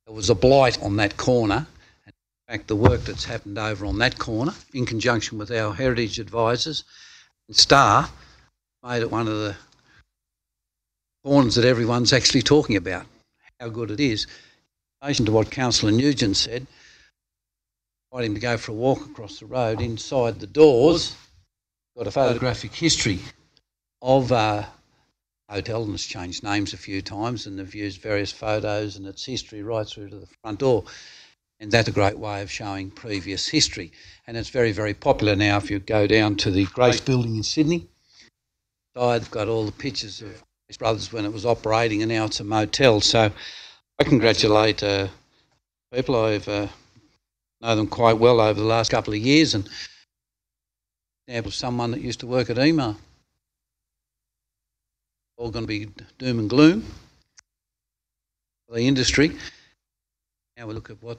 There was a blight on that corner. In fact, the work that's happened over on that corner, in conjunction with our heritage advisors and Star, made it one of the corners that everyone's actually talking about, how good it is. In relation to what Councillor Nugent said, I invite him to go for a walk across the road. Inside the doors, got a photographic history of a hotel, and it's changed names a few times, and they've used various photos and its history right through to the front door. And that's a great way of showing previous history. And it's very, very popular now. If you go down to the Grace Building in Sydney, they've got all the pictures of Grace Brothers when it was operating, and now it's a motel. So I congratulate people. I've know them quite well over the last couple of years, and example of someone that used to work at EMA. All going to be doom and gloom for the industry. Now we look at what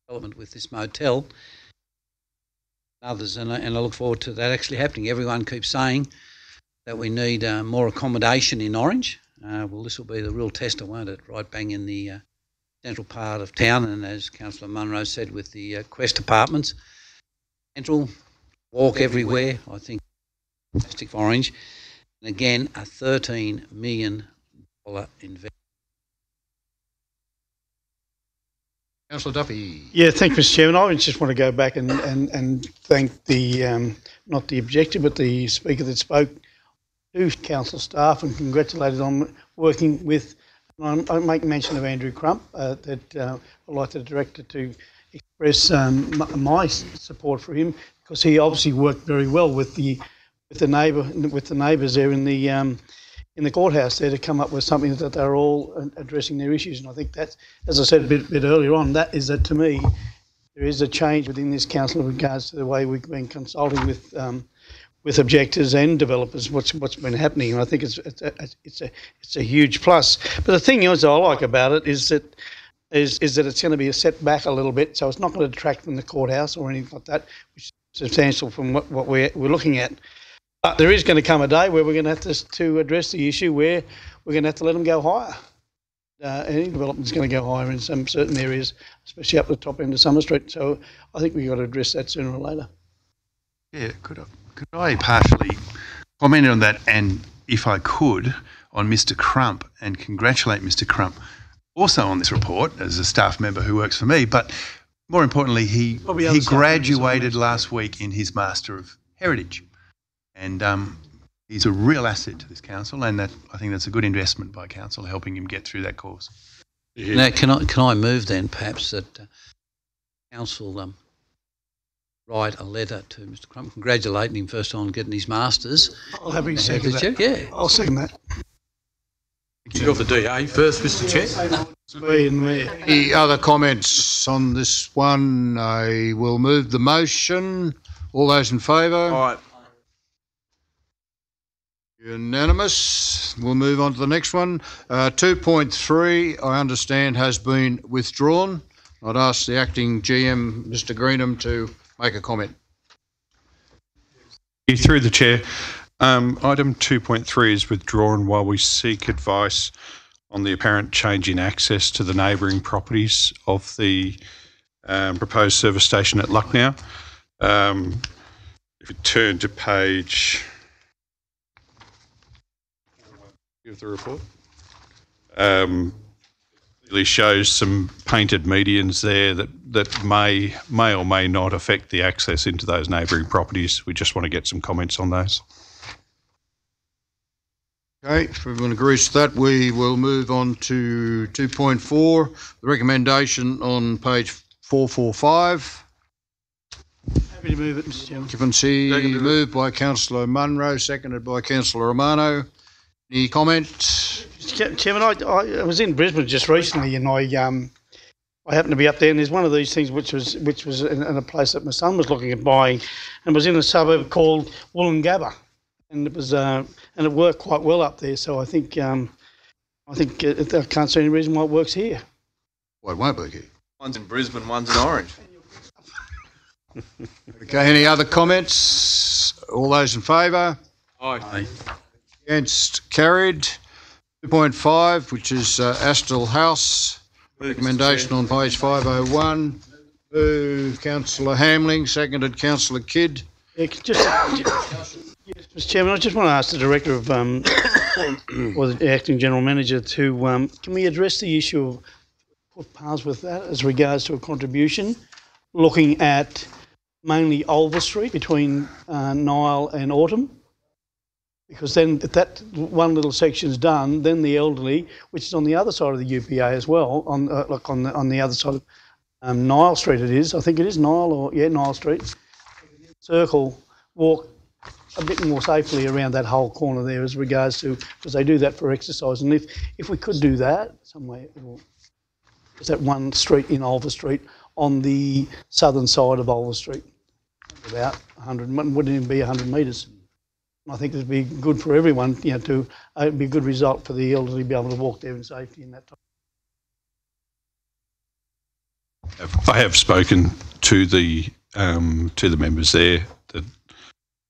development with this motel and others, and I look forward to that actually happening. Everyone keeps saying that we need more accommodation in Orange. Well, this will be the real tester, won't it? Right bang in the central part of town, and as Councillor Munro said, with the Quest Apartments, central, walk everywhere. I think fantastic for Orange. And again, a $13 million investment. Councillor Duffy. Yeah, thank you, Mr. Chairman. I just want to go back and thank the, not the objector, but the speaker that spoke to council staff and congratulated on working with, I make mention of Andrew Crump, that I'd like the director to express my support for him, because he obviously worked very well with the neighbours there in the courthouse there to come up with something that they're all addressing their issues. And I think that's, as I said a bit earlier on, that to me, there is a change within this council in regards to the way we've been consulting with objectors and developers, what's been happening. And I think it's a huge plus. But the thing is I like about it is that it's going to be a setback a little bit, so it's not going to detract from the courthouse or anything like that, which is substantial from what we're looking at. But there is going to come a day where we're going to have to address the issue where we're going to have to let them go higher. Any development is going to go higher in some certain areas, especially up the top end of Summer Street. So I think we've got to address that sooner or later. Yeah, could I partially comment on that, and if I could, on Mr. Crump, and congratulate Mr. Crump also on this report as a staff member who works for me, but more importantly, he graduated last week in his Master of Heritage. And he's a real asset to this council, and I think that's a good investment by council, helping him get through that course. Yeah. Now, can I move then, perhaps, that council write a letter to Mr. Crump, congratulating him first on getting his masters. I'll happily second that. Yeah, I'll second that. You're the DA first, Mr. Chair. Any other comments on this one? I will move the motion. All those in favour? Aye. Unanimous. We'll move on to the next one. 2.3, I understand, has been withdrawn. I'd ask the acting GM, Mr. Greenham, to make a comment. Through the chair, item 2.3 is withdrawn while we seek advice on the apparent change in access to the neighbouring properties of the proposed service station at Lucknow. If you turn to page of the report, really shows some painted medians there that may or may not affect the access into those neighbouring properties. We just want to get some comments on those. Okay, if everyone agrees to that, we will move on to 2.4, the recommendation on page 445. Happy to move it, Mr. Chairman. Occupancy moved by Councillor Munro, seconded by Councillor Romano. Any comment? Chairman, I was in Brisbane just recently, and I happened to be up there, and there's one of these things which was in a place that my son was looking at buying, and was in a suburb called Wollongabba, and it was and it worked quite well up there. So I think I can't see any reason why it works here. Well, it won't work here. One's in Brisbane, one's in Orange. Okay, any other comments? All those in favour? Aye. Against, carried. 2.5, which is Astle House. Recommendation on page 501. Councillor Hamling, seconded Councillor Kidd. Yeah, yes, Mr. Chairman, I just want to ask the Director of, or the Acting General Manager to, can we address the issue of footpaths with that as regards to a contribution, looking at mainly Ulver Street between Nile and Autumn? Because then if that one little section's done, then the elderly, which is on the other side of the UPA as well, on the other side of Nile Street it is, I think it is Nile Street, circle, walk a bit more safely around that whole corner there as regards to, because they do that for exercise. And if we could do that somewhere, there's that one street in Ulver Street on the southern side of Ulver Street, about 100, wouldn't even be 100 metres. I think it would be good for everyone, to it'd be a good result for the elderly to be able to walk there in safety in that time. I have spoken to the members there that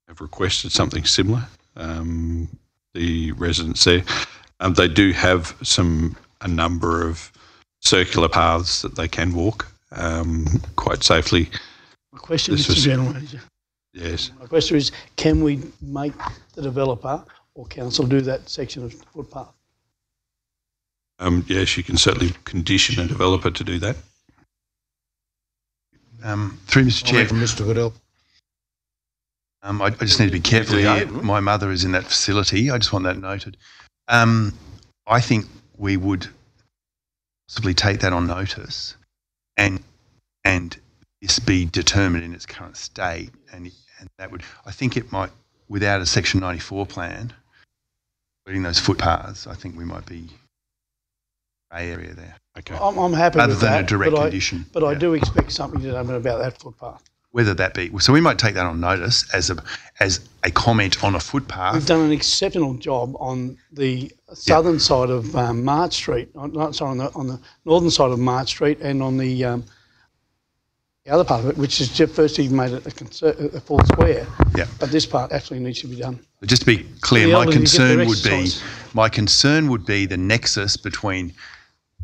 have requested something similar. The residents there, they do have a number of circular paths that they can walk quite safely. My question, Mr. General Manager. Yes. My question is, can we make the developer or council do that section of footpath? Yes, you can certainly condition a developer to do that. Through Mr. Chair. From Mr. Goodell. I just need to be careful here. My mother is in that facility. I just want that noted. I think we would possibly take that on notice and this be determined in its current state, and that would, I think it might, without a Section 94 plan, including those footpaths, I think we might be grey area there. Okay. I'm happy Other with than that, a direct condition. But I do expect something to happen about that footpath. Whether that be, so we might take that on notice as a comment on a footpath. We've done an exceptional job on the southern side of March Street, on the northern side of March Street, and on the other part of it, which is just first he made it a full square. Yeah. But this part actually needs to be done. But just to be clear, The my elderly get their concern would be the nexus between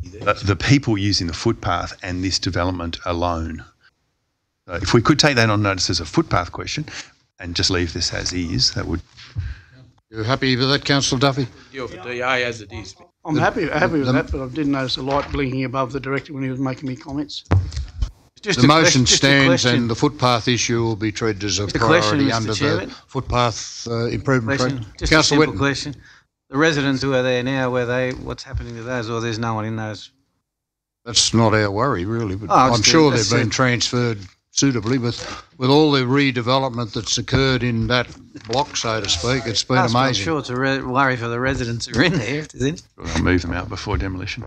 the people using the footpath and this development alone. So if we could take that on notice as a footpath question and just leave this as is, that would. You're happy with that, Councillor Duffy? Deal for DA as it is. I'm happy with that, but I did notice a light blinking above the director when he was making me comments. The motion stands and the footpath issue will be treated as a priority under the footpath improvement program. Just a simple question. The residents who are there now, what's happening to those, or there's no one in those? That's not our worry, really, but I'm sure they've been transferred suitably with all the redevelopment that's occurred in that block, so to speak. It's been amazing. I'm sure it's a worry for the residents who are in there, isn't it? I'll move them out before demolition.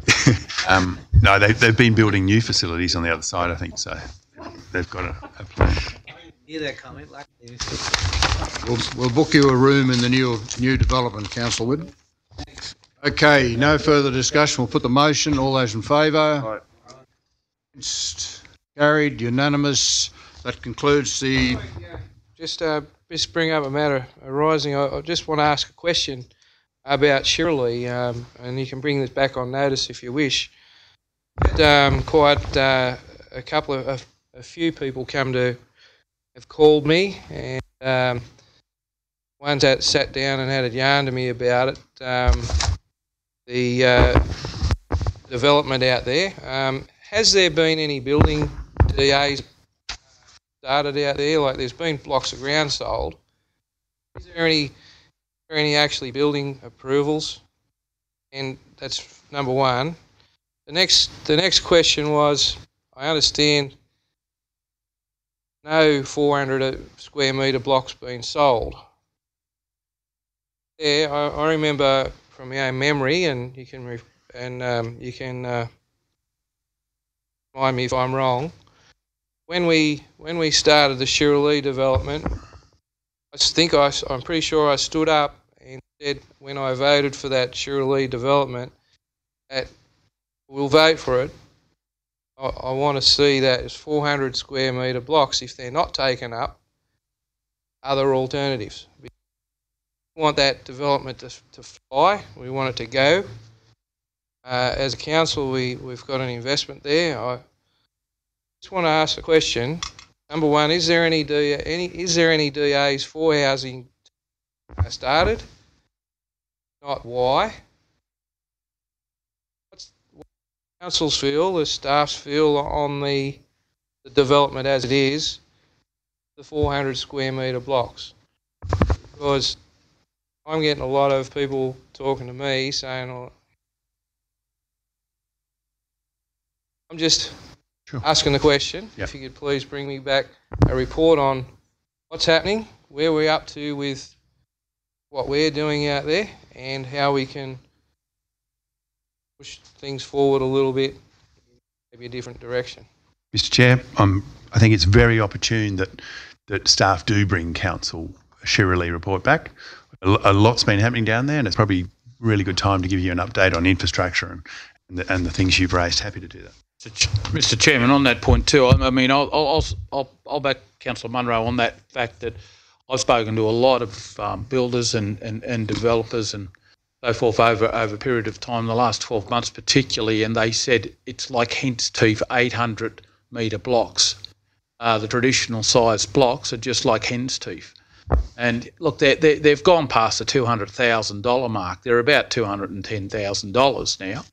No, they've been building new facilities on the other side, I think, so they've got a plan. Hear that comment? We'll book you a room in the new development, Councillor Whitten. Okay, no further discussion. We'll put the motion. All those in favour? Against? Carried, unanimous. That concludes the... Just bring up a matter arising. I just want to ask a question about Shirley, and you can bring this back on notice if you wish. Quite a few people have called me, and ones that sat down and had a yarn to me about it. The development out there. Has there been any building DAs started out there? Like, there's been blocks of ground sold. Is there any actually building approvals? And that's number one. The next question was, I understand no 400 square metre blocks being sold. Yeah, I remember from my own memory, and you can remind me if I'm wrong. When we started the Shirley development, I'm pretty sure I stood up and said, when I voted for that Shirley development, that we'll vote for it. I want to see that as 400 square metre blocks, if they're not taken up, other alternatives. We want that development to fly. We want it to go. As a council, we've got an investment there. I just want to ask a question. Number one, is there any DAs for housing started? Not why? What councils feel, the staffs feel on the development as it is, the 400 square metre blocks? Because I'm getting a lot of people talking to me saying, oh, I'm just asking the question. Yep. If you could please bring me back a report on what's happening, where we're up to with what we're doing out there, and how we can push things forward a little bit, maybe a different direction. Mr. Chair, I think it's very opportune that staff do bring council a Shirley report back. A lot's been happening down there, and it's probably a really good time to give you an update on infrastructure and the things you've raised. Happy to do that. Mr. Chairman, on that point too, I mean, I'll back Councillor Munro on that fact that I've spoken to a lot of builders and developers and so forth over a period of time, the last 12 months particularly, and they said it's like hen's teeth, 800 metre blocks. The traditional size blocks are just like hen's teeth. And look, they've gone past the $200,000 mark. They're about $210,000 now.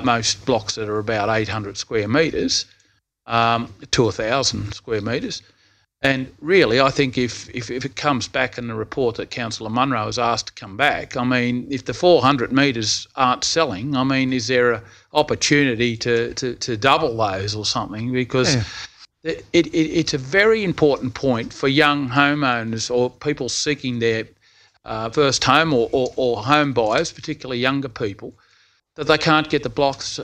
Most blocks that are about 800 square metres. to 1,000 square metres. And really, I think if it comes back in the report that Councillor Munro has asked to come back, I mean, if the 400 metres aren't selling, I mean, is there an opportunity to double those or something? Because it's a very important point for young homeowners or people seeking their first home or home buyers, particularly younger people, that they can't get the blocks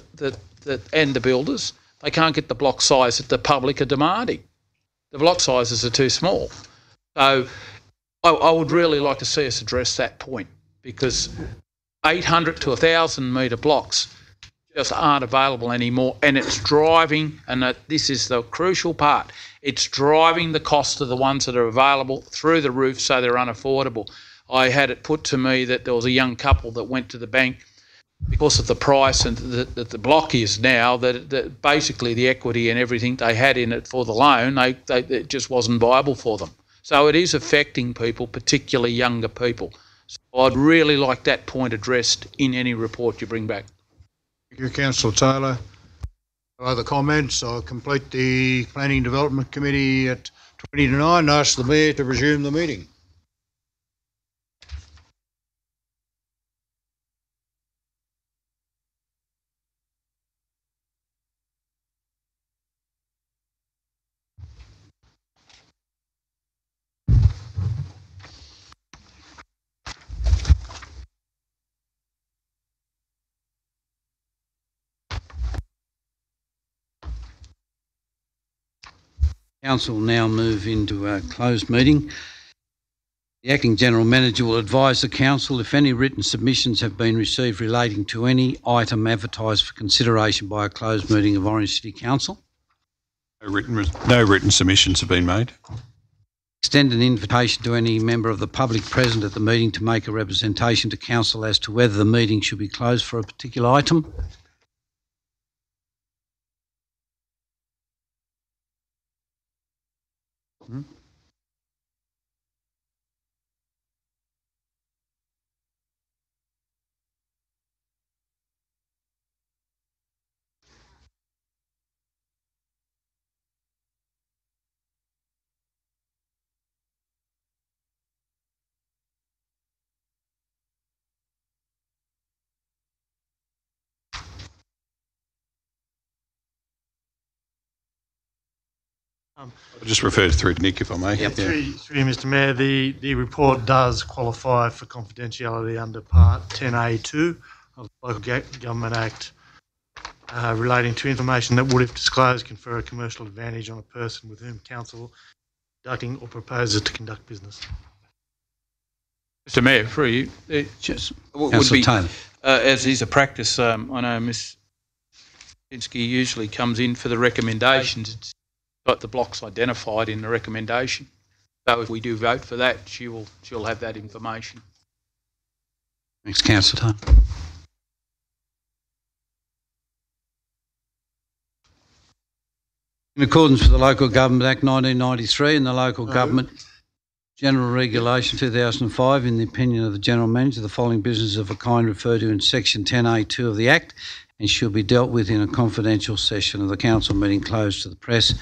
and the builders, they can't get the block size that the public are demanding. The block sizes are too small. So I would really like to see us address that point, because 800 to 1,000 metre blocks just aren't available anymore, and it's driving, and this is the crucial part, it's driving the cost of the ones that are available through the roof so they're unaffordable. I had it put to me that there was a young couple that went to the bank because of the price and that the block is now, that basically the equity and everything they had in it for the loan, it just wasn't viable for them. So it is affecting people, particularly younger people. So I'd really like that point addressed in any report you bring back. Thank you, Councillor Taylor. No other comments? I'll complete the Planning and Development Committee at 20 to 9 and ask the Mayor to resume the meeting. Council will now move into a closed meeting. The Acting General Manager will advise the Council if any written submissions have been received relating to any item advertised for consideration by a closed meeting of Orange City Council. No written submissions have been made. Extend an invitation to any member of the public present at the meeting to make a representation to Council as to whether the meeting should be closed for a particular item. I'll just refer through to Nick, if I may. Through you, Mr Mayor, the report does qualify for confidentiality under Part 10A2 of the Local Government Act relating to information that would, if disclosed, confer a commercial advantage on a person with whom Council conducting or proposes to conduct business. Mr Mayor, through you, would be, as is a practice, I know Ms Pinsky usually comes in for the recommendations. It's got the blocks identified in the recommendation. So if we do vote for that, she'll have that information. Thanks, Councillor Taylor. In accordance with the Local Government Act 1993 and the Local Government General Regulation 2005, in the opinion of the General Manager, the following business of a kind referred to in Section 10A2 of the Act and should be dealt with in a confidential session of the Council meeting closed to the press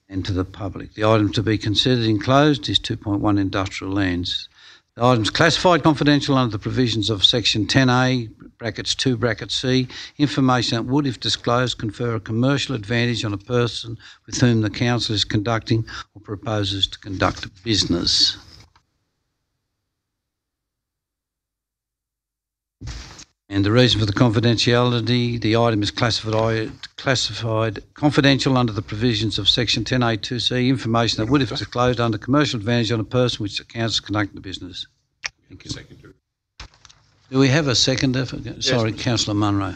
and to the public. The item to be considered enclosed is 2.1 industrial lands. The item is classified confidential under the provisions of Section 10A, brackets 2, bracket C, information that would, if disclosed, confer a commercial advantage on a person with whom the Council is conducting or proposes to conduct business. And the reason for the confidentiality, the item is classified confidential under the provisions of Section 10A2C, information that would, if disclosed, under commercial advantage on a person which the Council is conducting the business. Thank you. Do we have a seconder? Sorry, Councillor Munro.